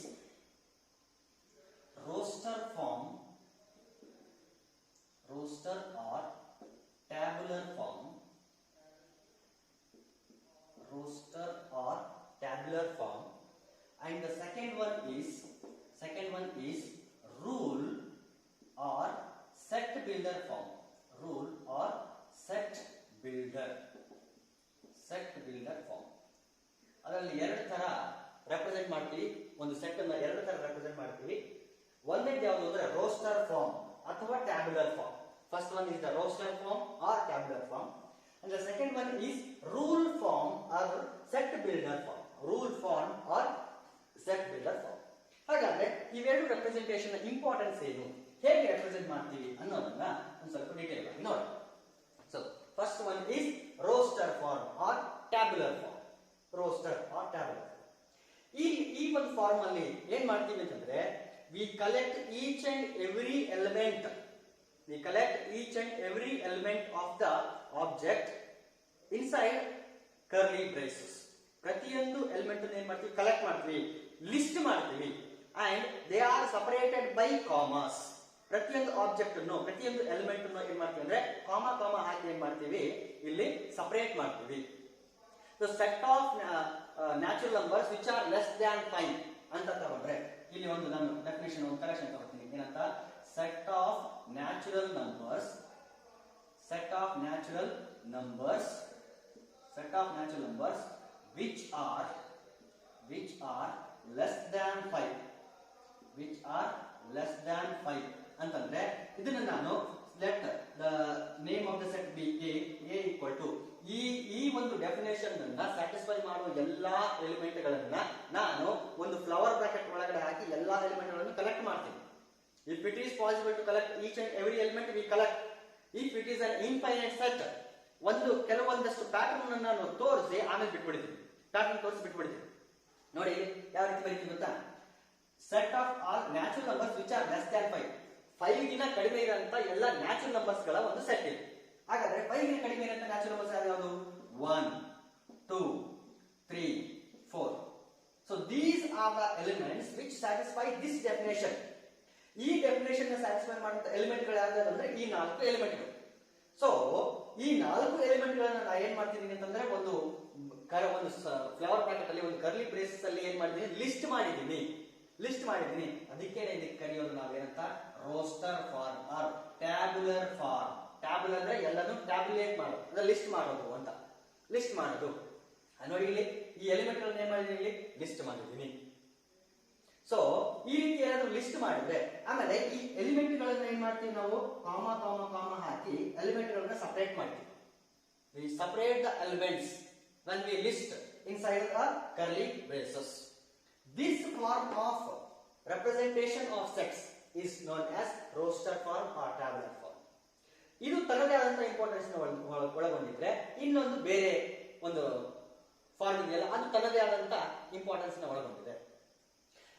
roster form, roster or tabular form, roster or tabular form, and the second one is set builder form. ಅದರಲ್ಲಿ ಎರಡು ತರ represent ಮಾಡ್ತೀವಿ, ಒಂದು ಸೆಟ್ ಅನ್ನು ಎರಡು ತರ ರೆಪ್ರೆಸೆಂಟ್ ಮಾಡ್ತೀವಿ. ಒಂದೇದು ಯಾವುದು ಅಂದ್ರೆ ರೋಸ್ಟರ್ ಫಾರ್ಮ್ ಅಥವಾ tabular form. First one is the roster form or tabular form, and the second one is rule form or set builder form. Rule form or set builder form. ಹಾಗಾದ್ರೆ ಇವೆರಡು representation importance ಏನು, ಹೇಗೆ represent ಮಾಡ್ತೀವಿ ಅನ್ನೋದನ್ನ ಒಂದು ಸ್ವಲ್ಪ detail ಆಗಿ ನೋಡಿ. So first one is roster form or tabular form. Roster or tabular. ಈ ಒಂದು ಫಾರ್ಮ್ ಅಲ್ಲಿ ಏನ್ ಮಾಡ್ತೀವಿ ಅಂತಂದ್ರೆ we collect each and every element. We collect each and every element of the object inside curly braces. ಪ್ರತಿಯೊಂದು element ಅನ್ನು ಏನ್ ಮಾಡ್ತೀವಿ, ಕಲೆಕ್ಟ್ ಮಾಡ್ತೀವಿ, ಲಿಸ್ಟ್ ಮಾಡ್ತೀವಿ, and they are separated by commas. ಪ್ರತಿಯೊಂದು ಆಬ್ಜೆಕ್ಟ್ ಅನ್ನು ಪ್ರತಿಯೊಂದು ಎಲಿಮೆಂಟ್ ಅನ್ನು ಏನ್ ಮಾಡ್ತೀವಿ ಅಂದ್ರೆ ಕಾಮಾ ಕಾಮಾ ಹಾಕಿ ಏನ್ ಮಾಡ್ತೀವಿ ಇಲ್ಲಿ ಸಪರೇಟ್ ಮಾಡ್ತೀವಿ. So set of natural numbers which are less than 5 ಅಂತ ತಗೊಂಡ್ರೆ ಇಲ್ಲಿ ಒಂದು ನಾನು ಡೆಫಿನಿಷನ್ ಒಂದು ಕರೆಕ್ಷನ್ ತಗೊಳ್ತೀನಿ. ಏನಂತ, set of natural numbers which are less than 5 ಅಂತಂದ್ರೆ ಇದನ್ನ ನಾನು let the name of the set be a equal to ಈ ಒಂದು ಡೆಫಿನೇಷನ್ ಅನ್ನ ಸ್ಯಾಟಿಸ್ಫೈ ಮಾಡುವ ಎಲ್ಲಾ ಎಲಿಮೆಂಟ್ ಗಳನ್ನ ನಾನು ಒಂದು ಫ್ಲವರ್ ಬ್ರಾಕೆಟ್ ಒಳಗಡೆ ಹಾಕಿ ಎಲ್ಲಾ ಎಲಿಮೆಂಟ್ ಗಳನ್ನು ಕಲೆಕ್ಟ್ ಮಾಡ್ತೀನಿ. If it is possible to collect each and every element, we collect. If it is an infinite set, ಕೆಲವೊಂದಷ್ಟು ಪ್ಯಾಟರ್ನ್ ಅನ್ನು ನಾನು ತೋರಿಸಿ ಆಮೇಲೆ ಬಿಟ್ಬಿಡ್ತೀನಿ. ಪ್ಯಾಟರ್ನ್ ತೋರಿಸಿ ಬಿಟ್ಬಿಡ್ತೀನಿ. ನೋಡಿ ಯಾವ ರೀತಿ ಬರೀತೀವಿ ಗೊತ್ತಾ, set of all natural numbers which are less than 5 ಗಿನ ಕಡಿಮೆ ಇರುವಂತ ಎಲ್ಲ ನ್ಯಾಚುರಲ್ ನಂಬರ್ಸ್ ಗಳ ಒಂದು ಸೆಟ್ ಇದೆ. ಹಾಗಾದ್ರೆ 5 ಗಿನ ಕಡಿಮೆ ಇರುವಂತ ನ್ಯಾಚುರಲ್ ನಂಬರ್ಸ್ ಯಾವುದು? 1, 2, 3, 4. So these are the elements which satisfy this definition. ಈ ಡೆಫಿನೇಷನ್ ಸ್ಯಾಟಿಸ್ಫೈ ಮಾಡುವಂತ ಎಲಿಮೆಂಟ್ ಗಳು ಯಾವ್ದು ಅಂದ್ರೆ ಈ 4 ಎಲಿಮೆಂಟ್ ಗಳು. ಸೊ ಈ 4 ಎಲಿಮೆಂಟ್ ಗಳನ್ನ ನಾನು ಏನ್ ಮಾಡ್ತಿದ್ದೀನಿ ಅಂತಂದ್ರೆ ಒಂದು ಫ್ಲವರ್ ಬ್ರಾಕೆಟ್ ಅಲ್ಲಿ ಒಂದು ಕರ್ಲಿ ಬ್ರೇಸಸ್ ಅಲ್ಲಿ ಏನ್ ಮಾಡಿದೀನಿ, ಲಿಸ್ಟ್ ಮಾಡಿದೀನಿ. ಅದಕ್ಕೆ ಇದಕ್ಕೆ ಕರೆಯೋದು ನಾವೇನಂತ, roster form or tabular form. Tabular ಅಂದ್ರೆ ಎಲ್ಲಾನು ಟ್ಯಾಬ್ಯುಲೇಟ್ ಮಾಡೋದು, ಅಂದ್ರೆ ಲಿಸ್ಟ್ ಮಾಡೋದು ಅಂತ. ಲಿಸ್ಟ್ ಮಾಡೋದು ನೋಡಿ, ಇಲ್ಲಿ ಈ ಎಲಿಮೆಂಟ್ ಗಳನ್ನ ಏನ್ ಮಾಡಿದೀನಿ, ಇಲ್ಲಿ ಲಿಸ್ಟ್ ಮಾಡಿದೀನಿ. ಸೊ ಈ ರೀತಿ ಏನಾದ್ರು ಲಿಸ್ಟ್ ಮಾಡಿದ್ರೆ ಆಮೇಲೆ ಈ ಎಲಿಮೆಂಟ್ ಗಳನ್ನ ಏನ್ ಮಾಡ್ತೀವಿ ನಾವು, ಕಾಮಾ ಕಾಮಾ ಕಾಮಾ ಹಾಕಿ ಎಲಿಮೆಂಟ್ ಗಳನ್ನ ಸಪರೇಟ್ ಮಾಡ್ತೀವಿ. We separate the elements when we list inside the curly braces. This form of representation of sets is known as roster form or tabular form. ಇದು ತನ್ನದೇ ಆದಂತಹ importance ಒಳಗೊಂಡಿದ್ರೆ ಇನ್ನೊಂದು ಬೇರೆ ಒಂದು form ಇದೆಯಲ್ಲ ಅದು ತನ್ನದೇ ಆದಂತಹ ಇಂಪಾರ್ಟೆನ್ಸ್ ಒಳಗೊಂಡಿದೆ.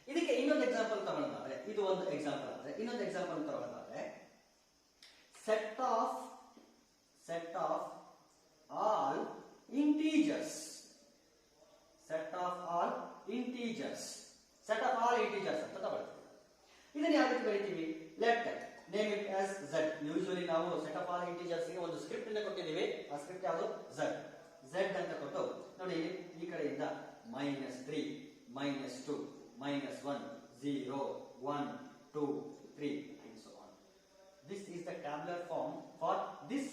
ಇದಕ್ಕೆ ಇನ್ನೊಂದು ಎಕ್ಸಾಂಪಲ್ ತಗೊಳ್ಳೋದಾದ್ರೆ, ಇದು ಒಂದು ಎಕ್ಸಾಂಪಲ್ ಆದ್ರೆ ಇನ್ನೊಂದು ಎಕ್ಸಾಂಪಲ್ ತಗೊಳ್ಳೋದಾದ್ರೆ set of all integers ಅಂತ ತಗೊಳ್ತೀವಿ. ಇದನ್ನ ಯಾವ ರೀತಿ ಬರೀತೀವಿ, let name it as z. Usually ನಾವು set of all integers ಗೆ ಒಂದು ಸ್ಕ್ರಿಪ್ಟ್ ಅನ್ನು ಕೊಟ್ಟಿದ್ದೀವಿ. ಆ ಸ್ಕ್ರಿಪ್ಟ್ ಯಾವುದು, z ಅಂತ ಕೊಟ್ಟು ನೋಡಿ ಈ ಕಡೆಯಿಂದ -3, -2, -1, 0, 1, 2, 3 and so on. This is the tabular form for this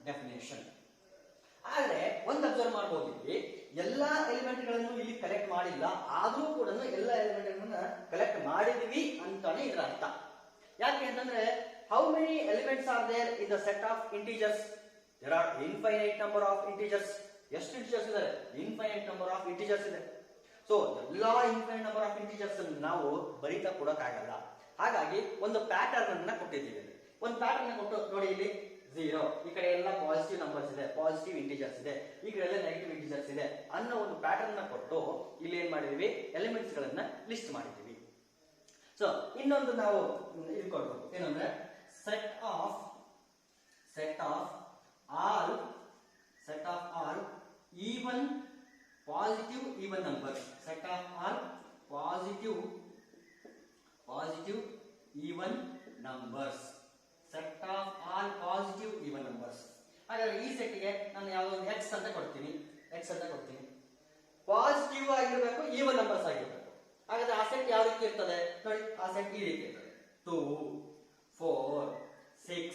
definition. ಆದರೆ ಒಂದು ಅಬ್ಸರ್ವ್ ಮಾಡಬಹುದು, ಇಲ್ಲಿ ಎಲ್ಲಾ ಎಲಿಮೆಂಟ್ ಗಳನ್ನು ಇಲ್ಲಿ ಕಲೆಕ್ಟ್ ಮಾಡಿಲ್ಲ, ಆದ್ರೂ ಕೂಡ ಎಲ್ಲ ಎಲಿಮೆಂಟ್ ಗಳನ್ನ ಕಲೆಕ್ಟ್ ಮಾಡಿದೀವಿ ಅಂತಾನೆ ಇದರ ಅರ್ಥ. ಯಾಕೆ ಅಂತಂದ್ರೆ how many elements are there in the set of integers? There are infinite number of integers. ಎಷ್ಟು ಇಂಟಿಜರ್ಸ್ ಇದೆ? ಇನ್ಫೈನೈಟ್ ನಂಬರ್ ಆಫ್ ಇಂಟಿಜರ್ಸ್ ಇದೆ. ಸೊ ಎಲ್ಲಾ ಇನ್ಫೈನೈಟ್ ನಂಬರ್ ಆಫ್ ಇಂಟಿಜರ್ಸ್ ನಾವು ಬರೀತಾ ಕೊಡಕ್ಕಾಗಲ್ಲ. ಹಾಗಾಗಿ ಒಂದು ಪ್ಯಾಟರ್ನ್ ಅನ್ನ ಕೊಟ್ಟಿದ್ದೀವಿ. ಒಂದು ಪ್ಯಾಟರ್ನ್ ಕೊಟ್ಟು ನೋಡಿ, ಇಲ್ಲಿ 0, ಈ ಕಡೆ ಎಲ್ಲ ಪಾಸಿಟಿವ್ ನಂಬರ್ಸ್ ಇದೆ, ಪಾಸಿಟಿವ್ ಇಂಟಿಜರ್ಸ್ ಇದೆ, ಈ ಕಡೆ ಎಲ್ಲ ನೆಗೆಟಿವ್ ಇಂಟಿಜರ್ಸ್ ಇದೆ ಅನ್ನೋ ಒಂದು ಪ್ಯಾಟರ್ನ್ ಕೊಟ್ಟು ಇಲ್ಲಿ ಏನ್ ಮಾಡಿದೀವಿ, ಎಲಿಮೆಂಟ್ಸ್ ಗಳನ್ನ ಲಿಸ್ಟ್ ಮಾಡಿದೀವಿ. ಸೊ ಇನ್ನೊಂದು ನಾವು ಇದು ಕೊಡ್ಬೋದು, ಏನಂದ್ರೆ set of all even positive even numbers. Set of all positive even numbers. Set of all positive even numbers. ಹಾಗಾದ್ರೆ ಈ ಸೆಟ್ ಗೆ ನಾನು ಯಾವುದೋ ಒಂದು x ಅಂತ ಕೊಡ್ತೀನಿ. ಪಾಸಿಟಿವ್ ಆಗಿರಬೇಕು, ಈವನ್ ನಂಬರ್ಸ್ ಆಗಿರಬೇಕು. ಹಾಗಾದ್ರೆ ಆ ಸೆಟ್ ಯಾವ ರೀತಿ ಇರ್ತದೆ ನೋಡಿ, ಆ ಸೆಟ್ ಈ ರೀತಿ ಇರ್ತದೆ. 2, 4, 6,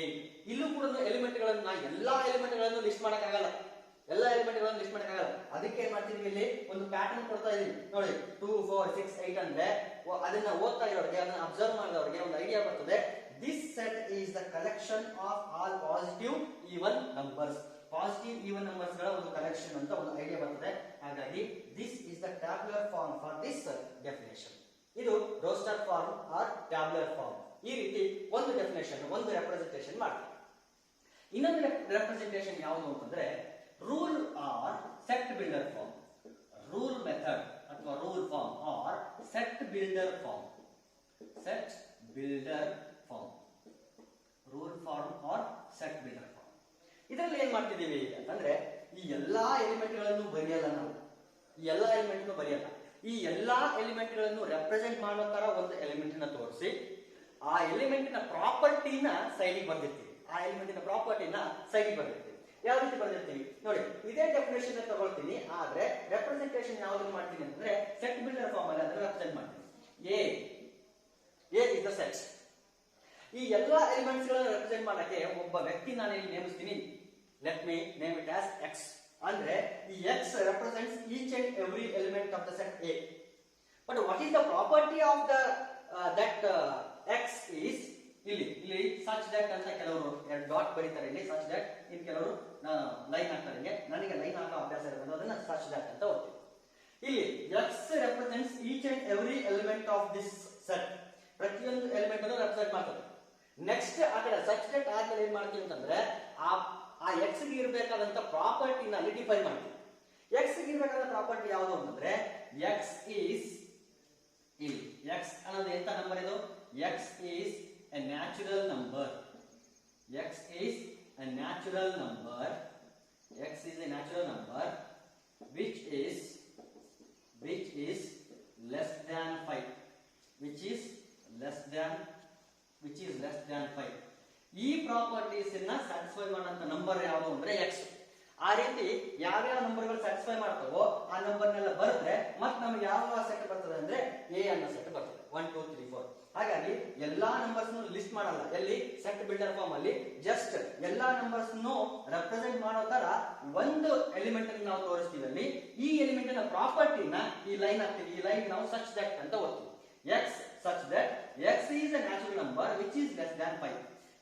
8. ಇಲ್ಲೂ ಕೂಡ ಎಲಿಮೆಂಟ್ ಗಳನ್ನ ಎಲ್ಲಾ ಎಲಿಮೆಂಟ್ ಗಳನ್ನು ಲಿಸ್ಟ್ ಮಾಡಕ್ಕಾಗಲ್ಲ. ಎಲ್ಲ ಎಲಿಮೆಂಟ್ ಗಳನ್ನು ಲಿಸ್ಟ್ ಮಾಡಕ್ಕಾಗಲ್ಲ. ಅದಕ್ಕೆ ಏನ್ ಮಾಡ್ತೀವಿ, ಇಲ್ಲಿ ಒಂದು ಪ್ಯಾಟರ್ನ್ ಕೊಡ್ತಾ ಇದೀವಿ ನೋಡಿ. 2 4 6 8 ಅಂದ್ರೆ ಅದನ್ನ ಓದ್ತಾ ಇರೋರಿಗೆ, ಅದನ್ನ ಅಬ್ಸರ್ವ್ ಮಾಡಿದವರಿಗೆ ಒಂದು ಐಡಿಯಾ ಬರ್ತದೆ. This set is the collection of all positive even numbers. Positive even numbers ಗಳ ಒಂದು ಕಲೆಕ್ಷನ್ ಅಂತ ಒಂದು ಐಡಿಯಾ ಬರ್ತದೆ. ಹಾಗಾಗಿ this is the tabular form for this definition. ಇದು roster form or tabular form. ಈ ರೀತಿ ಒಂದು ಡೆಫಿನೇಷನ್, ಒಂದು ರೆಪ್ರೆಸೆಂಟೇಷನ್ ಮಾಡ್ತೀವಿ. ಇನ್ನೊಂದು ರೆಪ್ರೆಸೆಂಟೇಷನ್ ಯಾವುದು ಅಂತಂದ್ರೆ rule or set builder form. Rule method ಅಥವಾ rule form or set builder form. Set builder form, rule form or set builder form. ಇದರಲ್ಲಿ ಏನ್ ಮಾಡ್ತಿದೀವಿ ಅಂತಂದ್ರೆ ಈ ಎಲ್ಲಾ ಎಲಿಮೆಂಟ್ ಗಳನ್ನು ಬರೆಯಲ್ಲ ನಾವು. ಈ ಎಲ್ಲಾ ಎಲಿಮೆಂಟ್ ಬರೆಯಲ್ಲ. ಈ ಎಲ್ಲಾ ಎಲಿಮೆಂಟ್ ಗಳನ್ನು ರೆಪ್ರೆಸೆಂಟ್ ಮಾಡೋ ತರ ಒಂದು ಎಲಿಮೆಂಟ್ ನ ತೋರಿಸಿ ಆ ಎಲಿಮೆಂಟ್ ನ ಪ್ರಾಪರ್ಟಿನ ಸೈಡಿಗೆ ಬರ್ದಿರ್ತೀವಿ. ಆ ಎಲಿಮೆಂಟ್ ನ ಪ್ರಾಪರ್ಟಿನ ಸೈಡಿಗೆ ಬರ್ದಿರ್ತೀವಿ. ಯಾವ ರೀತಿ ಬರ್ದಿರ್ತೀವಿ ನೋಡಿ. ಇದೇ ಡೆಫಿನೇಷನ್ ತಗೊಳ್ತೀನಿ, ಆದ್ರೆ ರೆಪ್ರೆಸೆಂಟೇಷನ್ ಯಾವ್ದನ್ನು ಮಾಡ್ತೀನಿ ಅಂತಂದ್ರೆ ಸೆಟ್ ಬಿಲ್ಡರ್ ಫಾರ್ಮ್ ಅಲ್ಲಿ ಅದನ್ನ ರೆಪ್ರೆಸೆಂಟ್ ಮಾಡ್ತೀನಿ. A is the set. ಈ ಎಲ್ಲಾ ಎಲಿಮೆಂಟ್ಸ್ ಗಳನ್ನ ರೆಪ್ರೆಸೆಂಟ್ ಮಾಡಕ್ಕೆ ಒಬ್ಬ ವ್ಯಕ್ತಿ ನಾನು ಇಲ್ಲಿ ನೇಮಿಸ್ತೀನಿ. Let me name it as X. ಅಂದ್ರೆ ಈ X represents each and every element of the set A. But what is the property of the that X is ಇಲ್ಲಿ ಸಚ್ ದಟ್ ಅಂತ ಕೆಲವರು ಡಾಟ್ ಬರೀತಾರೆ ಇಲ್ಲಿ, ಸಚ್ ದಟ್. ಇನ್ ಕೆಲವರು line ಹಾಕ್ತಾರೆ. ನನಗೆ ಲೈನ್ ಹಾಕೋ ಅಭ್ಯಾಸ ಇರೋದು, ಅದನ್ನ ಸಚ್ ದಟ್ ಅಂತ ಓದ್ತೀವಿ. ಇಲ್ಲಿ X represents each and every element of this set. ಪ್ರತಿಯೊಂದು ಎಲಿಮೆಂಟ್ ಅನ್ನು ರೆಪ್ರೆಸೆಂಟ್ ಮಾಡ್ತದೆ. ನೆಕ್ಸ್ಟ್ ಆ ಕಡೆ ಸಚ್ ದಟ್ ಆದ್ಮೇಲೆ ಏನ್ ಮಾಡ್ತೀವಿ ಅಂತಂದ್ರೆ ಆ ಎಕ್ಸ್ ಗೆ ಇರಬೇಕಾದಂತ ಪ್ರಾಪರ್ಟಿನ ಅಲ್ಲಿ ಡಿಫೈನ್ ಮಾಡ್ತೀವಿ. ಎಕ್ಸ್ ಗೆ ಇರಬೇಕಾದ ಪ್ರಾಪರ್ಟಿ ಯಾವುದು ಅಂತಂದ್ರೆ ಎಕ್ಸ್ ಈಸ್, ಇಲ್ಲಿ ಎಕ್ಸ್ ಅನ್ನೋದು ಎಂತ ನಂಬರ್ ಇದು? X is a natural number. X is a natural number. X is a natural number which is less than 5. Which is less than 5. ಈ ಪ್ರಾಪರ್ಟೀಸ್ ಅನ್ನ ಸ್ಯಾಟಿಸ್ಫೈ ಮಾಡುವಂತ ನಂಬರ್ ಯಾವುದು ಅಂದ್ರೆ ಎಕ್ಸ್. ಆ ರೀತಿ ಯಾವ್ಯಾವ ನಂಬರ್ಗಳು ಸ್ಯಾಟಿಸ್ಫೈ ಮಾಡ್ತಾವೋ ಆ ನಂಬರ್ನೆಲ್ಲ ಬರೆದ್ರೆ ಮತ್ತೆ ನಮ್ಗೆ ಯಾವ ಸೆಟ್ ಬರ್ತದೆ ಅಂದ್ರೆ ಎ ಅನ್ನೋ ಸೆಟ್ ಬರ್ತದೆ. 1 2 3 4. ಹಾಗಾಗಿ ಎಲ್ಲಾ ನಂಬರ್ಸ್ ಲಿಸ್ಟ್ ಮಾಡಲ್ಲ. ಎಲ್ಲಿ ಸೆಟ್ ಬಿಲ್ಡರ್ ಫಾರ್ಮ್ ಅಲ್ಲಿ ಜಸ್ಟ್ ಎಲ್ಲಾ ನಂಬರ್ಸ್ ರೆಪ್ರೆಸೆಂಟ್ ಮಾಡೋ ತರ ಒಂದು ಎಲಿಮೆಂಟ್ ಅನ್ನು ನಾವು ತೋರಿಸ್ತೀವಿ. ಅಲ್ಲಿ ಈ ಎಲಿಮೆಂಟ್ ನ ಪ್ರಾಪರ್ಟಿನ ಈ ಲೈನ್ ಹಾಕ್ತೀವಿ. ಈ ಲೈನ್ ನಾವು ಸಚ್ ದಟ್ ಅಂತ ಓದ್ತೀವಿ. X such that X is a natural number which is less than 5.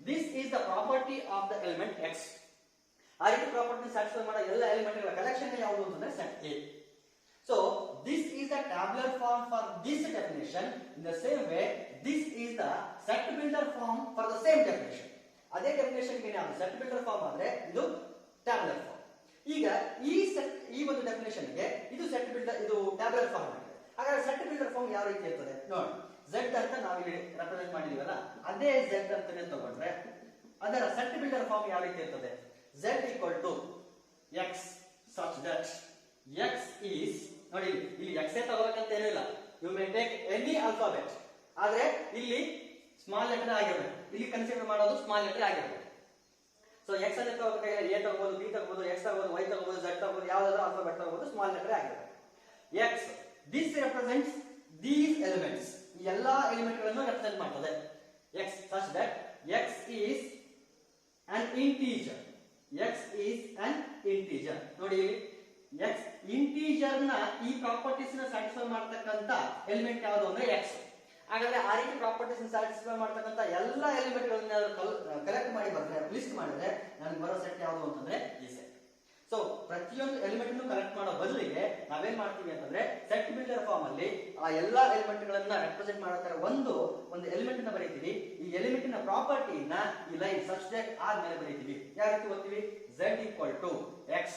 This is the property of the element X. ಆ ರೀತಿ ಪ್ರಾಪರ್ಟಿ ಸ್ಯಾಟಿಸ್ಫೈ ಮಾಡೋ ಎಲ್ಲ ಎಲಿಮೆಂಟ್ ಗಳ ಕಲೆಕ್ಷನ್ ಯಾವುದು ಅಂತಂದ್ರೆ set A. So this is the tabular form for this definition. In the same way, this is the set builder form for the same definition. ಅದೇ definition ಗೆ ನಾವು ಸೆಟ್ ಬಿಲ್ಡರ್ ಫಾರ್ಮ್ ಆದ್ರೆ ಇದು tabular form. ಈಗ ಈ ಒಂದು definition ಗೆ ಇದು ಸೆಟ್ ಬಿಲ್ಡರ್, ಇದು ಟ್ಯಾಬ್ಯುಲರ್ ಫಾರ್ಮ್ ಆಗಿದೆ. ಹಾಗಾದ್ರೆ ಸೆಟ್ ಬಿಲ್ಡರ್ ಫಾರ್ಮ್ ಯಾವ ರೀತಿ ಇರ್ತದೆ ನೋಡಿ. Z ಅಂತ ನಾವು ಇಲ್ಲಿ ರೆಪ್ರೆಸೆಂಟ್ ಮಾಡಿದೀವಲ್ಲ, ಅದೇ Z ಅಂತಾನೆ ತಗೊಂಡ್ರೆ ಅದರ ಸೆಟ್ ಬಿಲ್ಡರ್ ಫಾರ್ಮ್ ಯಾವ ರೀತಿ ಇರ್ತದೆ? Z equal to x such that x is ನೋಡಿ, ಇಲ್ಲಿ x ತಗೋಬೇಕಂತ ಏನಿಲ್ಲ. You may take any alphabet. ಆದ್ರೆ ಇಲ್ಲಿ ಸ್ಮಾಲ್ ಲೆಟರ್ ಆಗಿರ್ಬೇಕು. ಇಲ್ಲಿ ಕನ್ಸಿಡರ್ ಮಾಡೋದು ಸ್ಮಾಲ್ ಲೆಟರ್ ಆಗಿರ್ಬೇಕು. ಸೊ ಎಕ್ಸ್ ಅಂತ ತಗೋಬೇಕಾದ್ರೆ ಎ ತಗೋಬಹುದು, ಬಿ ತಗೋಬಹುದು, ಎಕ್ಸ್ ತಗೋಬಹುದು, ವೈ ತಗೋಬಹುದು, ಝೆಡ್ ತಗೋಬಹುದು, ಯಾವ್ದಾದ್ರು ಆಲ್ಫಾಬೆಟ್ ತಗೋಬಹುದು, ಸ್ಮಾಲ್ ಲೆಟರ್ ಆಗಿರ್ಬೇಕು. X this represents these elements. ಈ ಎಲ್ಲಾ ಎಲಿಮೆಂಟ್ ಗಳನ್ನು ರೆಪ್ರೆಸೆಂಟ್ ಮಾಡ್ತದೆ. X such that X is an integer. X is an integer. ನೋಡಿ ಇಲ್ಲಿ ಎಕ್ಸ್ ಇಂಟೀಜರ್ ನ ಈ ಪ್ರಾಪರ್ಟೀಸ್ ನ ಸ್ಯಾಟಿಸ್ಫೈ ಮಾಡತಕ್ಕಂತ ಎಲಿಮೆಂಟ್ ಯಾವುದು ಅಂದ್ರೆ ಎಕ್ಸ್. ಹಾಗಾದ್ರೆ ಆ ರೀತಿ ಪ್ರಾಪರ್ಟೀಸ್ ಸ್ಯಾಟಿಸ್ಫೈ ಮಾಡತಕ್ಕಂತ ಎಲ್ಲಾ ಎಲಿಮೆಂಟ್ ಗಳನ್ನ ಕಲೆಕ್ಟ್ ಮಾಡಿ ಬಂದ್ರೆ, ಲಿಸ್ಟ್ ಮಾಡಿದ್ರೆ ನನಗೆ ಬರೋ ಸೆಟ್ ಯಾವುದು ಅಂತಂದ್ರೆ ಈ ಸೆಟ್. ಸೊ ಪ್ರತಿಯೊಂದು ಎಲಿಮೆಂಟ್ ಅನ್ನು ಕಲೆಕ್ಟ್ ಮಾಡೋ ಬದಲಿಗೆ ನಾವೇನ್ ಮಾಡ್ತೀವಿ ಅಂತಂದ್ರೆ ಸೆಟ್ ಬಿಲ್ಡರ್ ಫಾರ್ಮ್ ಅಲ್ಲಿ ಆ ಎಲ್ಲಾ ಎಲಿಮೆಂಟ್ ಗಳನ್ನ ರೆಪ್ರೆಸೆಂಟ್ ಮಾಡೋ ತರ ಒಂದು ಎಲಿಮೆಂಟ್ ನ ಬರೀತೀವಿ. ಈ ಎಲಿಮೆಂಟ್ ನ ಪ್ರಾಪರ್ಟಿನ ಈ ಲೈನ್ ಸಚ್ ದಟ್ ಆದ್ಮೇಲೆ ಬರೀತೀವಿ. ಯಾವ ರೀತಿ ಓದ್ತೀವಿ? Z equal to x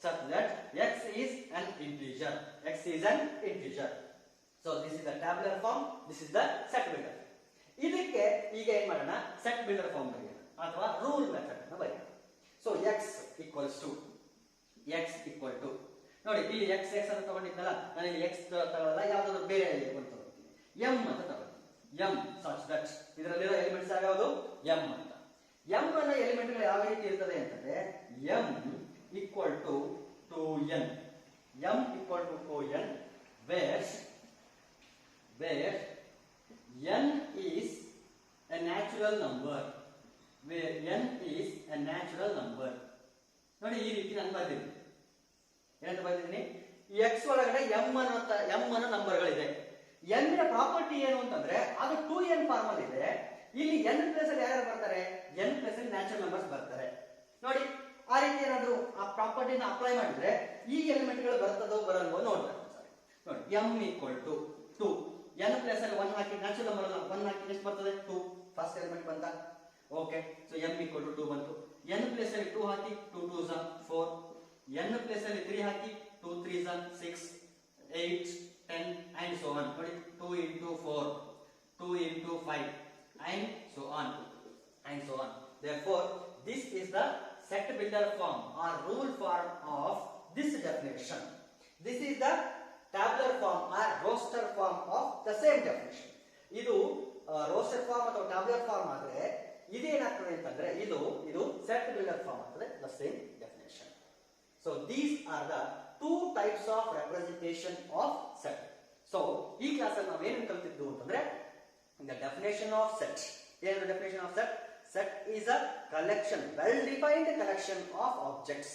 such that x is an integer. X is an integer. So this is the tabular form. This is the set builder. ಇದಕ್ಕೆ ಈಗ ಏನ್ ಮಾಡೋಣ? ಸೆಟ್ ಬಿಲ್ಡರ್ ಫಾರ್ಮ್ ಬರೆಯೋಣ ಅಥವಾ ರೂಲ್ ಮೆಥಡ್ ಅನ್ನು ಬರೆಯೋಣ. ಸೊ x equals to ನೋಡಿ ಇಲ್ಲಿ x ಅಂತ ತಗೊಂಡಿದ್ದಲ್ಲ, ನಾನು ಇಲ್ಲಿ x ತಗೊಳ್ಳಲ್ಲ, ಯಾವ್ದಾದ್ರು ಬೇರೆ ಎಲಿಮೆಂಟ್ ತಗೊಳ್ತೀನಿ. m ಅಂತ ತಗೊಳ್ತೀನಿ. m such that ಇದರಲ್ಲಿರೋ ಎಲಿಮೆಂಟ್ಸ್ ಯಾವ್ಯಾವುದು? m ಅಂತ. m ನ ಎಲಿಮೆಂಟ್ ಗಳು ಯಾವ ರೀತಿ ಇರ್ತದೆ ಅಂತಂದ್ರೆ m equal to 2n. m equal to 2n where n is a natural number. ನೋಡಿ ಈ ರೀತಿ ನಾನು ಬರ್ತೀನಿ. ಏನಂತ ಬರೆದಿದ್ದೀನಿ, ಎಕ್ಸ್ ಒಳಗಡೆ ಎಂ ಅನ್ನೋ ನಂಬರ್ಗಳಿದೆ. ಎನ್ ನ ಪ್ರಾಪರ್ಟಿ ಏನು ಅಂತಂದ್ರೆ ಅದು 2n ಫಾರ್ಮ್ ಅಲ್ಲಿ ಇದೆ. ಇಲ್ಲಿ n ಪ್ಲೇಸ್ ಅಲ್ಲಿ ಯಾರು ಬರ್ತಾರೆ, n ಪ್ಲೇಸ್ ಅಲ್ಲಿ ನ್ಯಾಚುರಲ್ ನಂಬರ್ಸ್ ಬರ್ತಾರೆ. ನೋಡಿ ಆ ರೀತಿ ಏನಾದ್ರು ಆ ಪ್ರಾಪರ್ಟಿನ ಅಪ್ಲೈ ಮಾಡಿದ್ರೆ ಈ ಎಲಿಮೆಂಟ್ ಗಳು ಬರ್ತದೋ ಬರಲ್ವೋ ನೋಡ್ಬೇಕು. ನೋಡಿ m equal to 2, n place ಅಲ್ಲಿ 1 ಹಾಕಿ ನ್ಯಾಚುರಲ್ ನಂಬರ್ 1 ಹಾಕಿ ಎಷ್ಟು ಬರ್ತದೆ 2, ಫಸ್ಟ್ ಎಲಿಮೆಂಟ್ ಬಂತ. Okay, so m equal to 2 ಬಂತು. n ಪ್ಲೇಸ್ ಅಲ್ಲಿ 2 ಹಾಕಿ 2 2s 4, n ಪ್ಲೇಸ್ ಅಲ್ಲಿ 3 ಹಾಕಿ 2 3s 6 8 10 and so on. ನೋಡಿ 2 into 4, 2 into 5 and so on and so on. Therefore this is the set builder form or rule form of this definition. This is the tabular form or roster form of the same definition. ಇದು roster form ಅಥವಾ tabular form ಆದ್ರೆ ಇದೇನಾಗ್ತದೆ ಅಂತಂದ್ರೆ ಇದು set builder form ಆಗ್ತದೆ, the same definition. So these are the two types of representation of set. So ಈ class ಅಲ್ಲಿ ನಾವು ಏನು ಕಲಿತಿದ್ದು ಅಂತಂದ್ರೆ the definition of set. ಏನು definition of set? Set is a collection, well-defined collection of objects.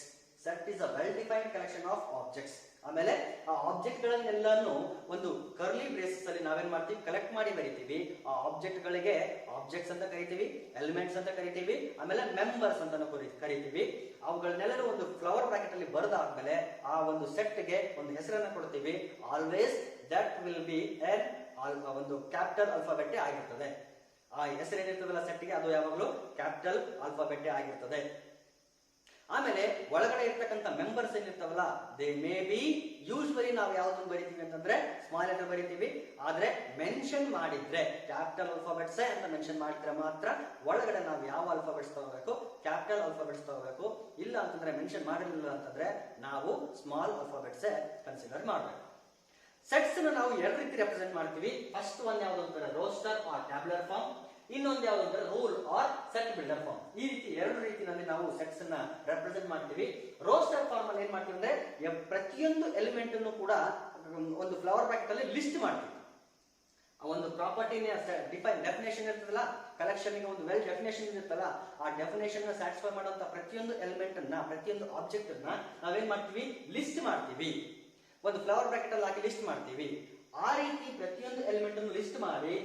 Set is a well-defined collection of objects. ಆಮೇಲೆ ಆ object ಗಳನ್ನೆಲ್ಲಾನು ಒಂದು ಕರ್ಲಿ ಬ್ರೇಸಸ್ ಅಲ್ಲಿ ನಾವೇನ್ ಮಾಡ್ತೀವಿ, ಕಲೆಕ್ಟ್ ಮಾಡಿ ಬರೀತೀವಿ. ಆ ಆಬ್ಜೆಕ್ಟ್ ಗಳಿಗೆ ಆಬ್ಜೆಕ್ಟ್ಸ್ ಅಂತ ಕರಿತೀವಿ, ಎಲಿಮೆಂಟ್ಸ್ ಅಂತ ಕರಿತೀವಿ, ಆಮೇಲೆ ಮೆಂಬರ್ಸ್ ಅಂತ ಕರಿತೀವಿ. ಅವುಗಳನ್ನೆಲ್ಲರೂ ಒಂದು ಫ್ಲವರ್ ಬ್ರಾಕೆಟ್ ಅಲ್ಲಿ ಬರೆದಾದ್ಮೇಲೆ ಆ ಒಂದು ಸೆಟ್ ಗೆ ಒಂದು ಹೆಸರನ್ನ ಕೊಡ್ತೀವಿ. ಆಲ್ವೇಸ್ ದಟ್ ವಿಲ್ ಬಿ ಒಂದು ಕ್ಯಾಪಿಟಲ್ ಆಲ್ಫಾಬೆಟ್ ಆಗಿರ್ತದೆ. ಆ ಹೆಸರು ಏನಿರ್ತದಲ್ಲ ಸೆಟ್ ಗೆ ಅದು ಯಾವಾಗಲೂ ಕ್ಯಾಪಿಟಲ್ ಆಲ್ಫಾಬೆಟ್ ಆಗಿರ್ತದೆ. ಆಮೇಲೆ ಒಳಗಡೆ ಇರ್ತಕ್ಕಂಥ ಮೆಂಬರ್ಸ್ ಏನಿರ್ತಾವಲ್ಲ ದೇ ಮೇ ಬಿ ಯೂಶುವಲಿ ನಾವು ಯಾವ್ದನ್ನು ಬರಿತೀವಿ ಅಂತಂದ್ರೆ ಸ್ಮಾಲ್ ಲೆಟರ್ ಬರಿತೀವಿ. ಆದ್ರೆ ಮೆನ್ಷನ್ ಮಾಡಿದ್ರೆ ಕ್ಯಾಪಿಟಲ್ ಆಲ್ಫಾಬೆಟ್ಸ್ ಅಂತ ಮೆನ್ಷನ್ ಮಾಡಿದ್ರೆ ಮಾತ್ರ ಒಳಗಡೆ ನಾವು ಯಾವ ಆಲ್ಫಾಬೆಟ್ಸ್ ತಗೋಬೇಕು, ಕ್ಯಾಪಿಟಲ್ ಆಲ್ಫಾಬೆಟ್ಸ್ ತಗೋಬೇಕು. ಇಲ್ಲ ಅಂತಂದ್ರೆ ಮೆನ್ಷನ್ ಮಾಡಿರಲಿಲ್ಲ ಅಂತಂದ್ರೆ ನಾವು ಸ್ಮಾಲ್ ಆಲ್ಫಾಬೆಟ್ಸ್ ಕನ್ಸಿಡರ್ ಮಾಡಬೇಕು. ಸೆಟ್ಸ್ ನಾವು ಎರಡು ರೀತಿ ರೆಪ್ರೆಸೆಂಟ್ ಮಾಡ್ತೀವಿ. ಫಸ್ಟ್ ಒನ್ ಯಾವ್ದು ಅಂತಾರೆ ರೋಸ್ಟರ್ ಆರ್ ಟ್ಯಾಬ್ಯುಲರ್ ಫಾರ್ಮ್, ಇನ್ನೊಂದು ಯಾವ್ದು ಅಂದ್ರೆ rule or set builder form. ಈ ರೀತಿ ಎರಡು ರೀತಿಯಲ್ಲಿ ನಾವು ಸೆಟ್ಸ್ ಅನ್ನ ರೆಪ್ರೆಸೆಂಟ್ ಮಾಡ್ತೀವಿ. ರೋಸ್ಟರ್ ಫಾರ್ಮ್ ಅಲ್ಲಿ ಏನ್ ಮಾಡ್ತೀವಿ ಅಂದ್ರೆ ಪ್ರತಿಯೊಂದು ಎಲಿಮೆಂಟ್ ಅನ್ನು ಕೂಡ ಒಂದು ಫ್ಲವರ್ ಬ್ರಾಕೆಟ್ ಅಲ್ಲಿ ಲಿಸ್ಟ್ ಮಾಡ್ತೀವಿ. ಒಂದು ಪ್ರಾಪರ್ಟಿನ ಡೆಫಿನೇಷನ್ ಇರ್ತದಲ್ಲ, ಕಲೆಕ್ಷನ್ ಗೆ ಒಂದು ವೆಲ್ ಡೆಫಿನೇಷನ್ ಇರುತ್ತಲ್ಲ, ಆ ಡೆಫಿನೇಷನ್ ಸ್ಯಾಟಿಸ್ಫೈ ಮಾಡುವಂತ ಪ್ರತಿಯೊಂದು ಎಲಿಮೆಂಟ್ ಅನ್ನ, ಪ್ರತಿಯೊಂದು ಆಬ್ಜೆಕ್ಟ್ ಅನ್ನ ನಾವೇನ್ ಮಾಡ್ತೀವಿ, ಲಿಸ್ಟ್ ಮಾಡ್ತೀವಿ. ಒಂದು ಫ್ಲವರ್ ಬ್ರಾಕೆಟ್ ಅಲ್ಲಿ ಹಾಕಿ ಲಿಸ್ಟ್ ಮಾಡ್ತೀವಿ. ಆ ರೀತಿ ಪ್ರತಿಯೊಂದು ಎಲಿಮೆಂಟ್ ಅನ್ನು ಲಿಸ್ಟ್ ಮಾಡಿ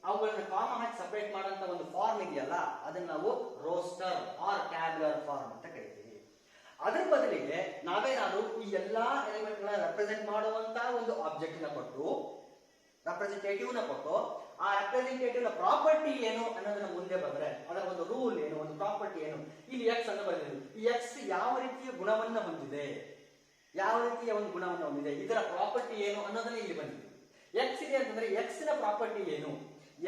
ಅವುಗಳನ್ನ ಕಾಮ ಹಾಕಿ ಸಪರೇಟ್ ಮಾಡುವಂತ ಒಂದು ಫಾರ್ಮ್ ಇದೆಯಲ್ಲ, ಅದನ್ನ ನಾವು ರೋಸ್ಟರ್ ಆರ್ ಟ್ಯಾಬ್ಯುಲರ್ ಫಾರ್ಮ್ ಅಂತ ಕರಿತೀವಿ. ಅದರ ಬದಲಿಗೆ ನಾವೇನಾದ್ರೂ ಈ ಎಲ್ಲಾ ಎಲಿಮೆಂಟ್ ಗಳನ್ನ ರೆಪ್ರೆಸೆಂಟ್ ಮಾಡುವಂತ ಒಂದು ಆಬ್ಜೆಕ್ಟ್ ನ ಕೊಟ್ಟು, ರೆಪ್ರೆಸೆಂಟೇಟಿವ್ ನ ಕೊಟ್ಟು, ಆ ರೆಪ್ರೆಸೆಂಟೇಟಿವ್ ನ ಪ್ರಾಪರ್ಟಿ ಏನು ಅನ್ನೋದನ್ನ ಮುಂದೆ ಬಂದ್ರೆ ಅದರ ಒಂದು ರೂಲ್ ಏನು, ಒಂದು ಪ್ರಾಪರ್ಟಿ ಏನು, ಇಲ್ಲಿ ಎಕ್ಸ್ ಅಂತ ಬರೆದಿದ್ದೀವಿ. ಈ ಎಕ್ಸ್ ಯಾವ ರೀತಿಯ ಗುಣವನ್ನ ಹೊಂದಿದೆ, ಯಾವ ರೀತಿಯ ಒಂದು ಗುಣವನ್ನು ಹೊಂದಿದೆ, ಇದರ ಪ್ರಾಪರ್ಟಿ ಏನು ಅನ್ನೋದನ್ನ ಇಲ್ಲಿ ಬಂದಿದೆ. ಎಕ್ಸ್ ಇದೆ ಅಂತಂದ್ರೆ ಎಕ್ಸ್ ನ ಪ್ರಾಪರ್ಟಿ ಏನು,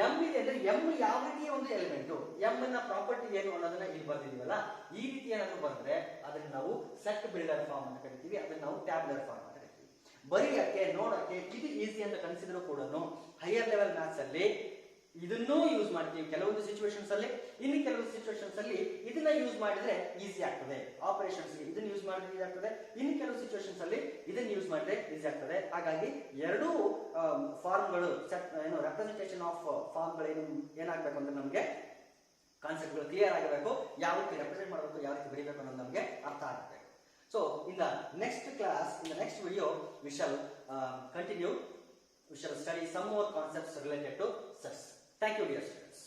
ಎಂ ಇದೆ ಅಂದ್ರೆ ಎಂ ಯಾವ ರೀತಿಯ ಒಂದು ಎಲಿಮೆಂಟ್, ಎಂ ನ ಪ್ರಾಪರ್ಟಿ ಏನು ಅನ್ನೋದನ್ನ ಇಲ್ಲಿ ಬರ್ದಿದೀವಲ್ಲ. ಈ ರೀತಿ ಏನಾದ್ರು ಬಂದ್ರೆ ಅದನ್ನ ನಾವು ಸೆಟ್ ಬಿಲ್ಡರ್ ಫಾರ್ಮ್ ಅಂತ ಕರಿತೀವಿ, ಅದನ್ನ ನಾವು ಟ್ಯಾಬ್ಯುಲರ್ ಫಾರ್ಮ್ ಅಂತ ಕರಿತೀವಿ. ಬರೆಯಕ್ಕೆ ನೋಡಕ್ಕೆ ಇದು ಈಸಿ ಅಂತ ಕನ್ಸಿಡರ್ ಕೂಡ ಹೈಯರ್ ಲೆವೆಲ್ ಮ್ಯಾಥ್ಸ್ ಅಲ್ಲಿ ಇದನ್ನೂ ಯೂಸ್ ಮಾಡ್ತೀವಿ ಕೆಲವೊಂದು ಸಿಚುವೇಶನ್ಸ್ ಅಲ್ಲಿ. ಇನ್ನು ಕೆಲವೊಂದು ಸಿಚುವೇಶನ್ಸ್ ಅಲ್ಲಿ ಇದನ್ನ ಯೂಸ್ ಮಾಡಿದ್ರೆ ಈಸಿ ಆಗ್ತದೆ. ಆಪರೇಷನ್ಸ್ ಇದನ್ನ ಯೂಸ್ ಮಾಡಿದ್ರೆ ಈಸಿ ಆಗ್ತದೆ, ಇನ್ನು ಕೆಲವು ಸಿಚುವೇಶನ್ಸ್ ಅಲ್ಲಿ ಇದನ್ನ ಯೂಸ್ ಮಾಡಿದ್ರೆ ಈಸಿ ಆಗ್ತದೆ. ಹಾಗಾಗಿ ಎರಡೂ ಫಾರ್ಮ್ಗಳು ಏನು ರೆಪ್ರೆಸೆಂಟೇಷನ್ ಆಫ್ ಫಾರ್ಮ್ಗಳು ಏನಾಗಬೇಕು ಅಂದ್ರೆ ನಮಗೆ ಕಾನ್ಸೆಪ್ಟ್ಗಳು ಕ್ಲಿಯರ್ ಆಗಬೇಕು. ಯಾವ ರೀತಿ ರೆಪ್ರೆಸೆಂಟ್ ಮಾಡಬೇಕು, ಯಾವ ರೀತಿ ಬರೀಬೇಕು ಅನ್ನೋದು ನಮಗೆ ಅರ್ಥ ಆಗಬೇಕು. So in the next class, in the next video, we shall continue. We shall study some more concepts related to sets. Thank you, dear students.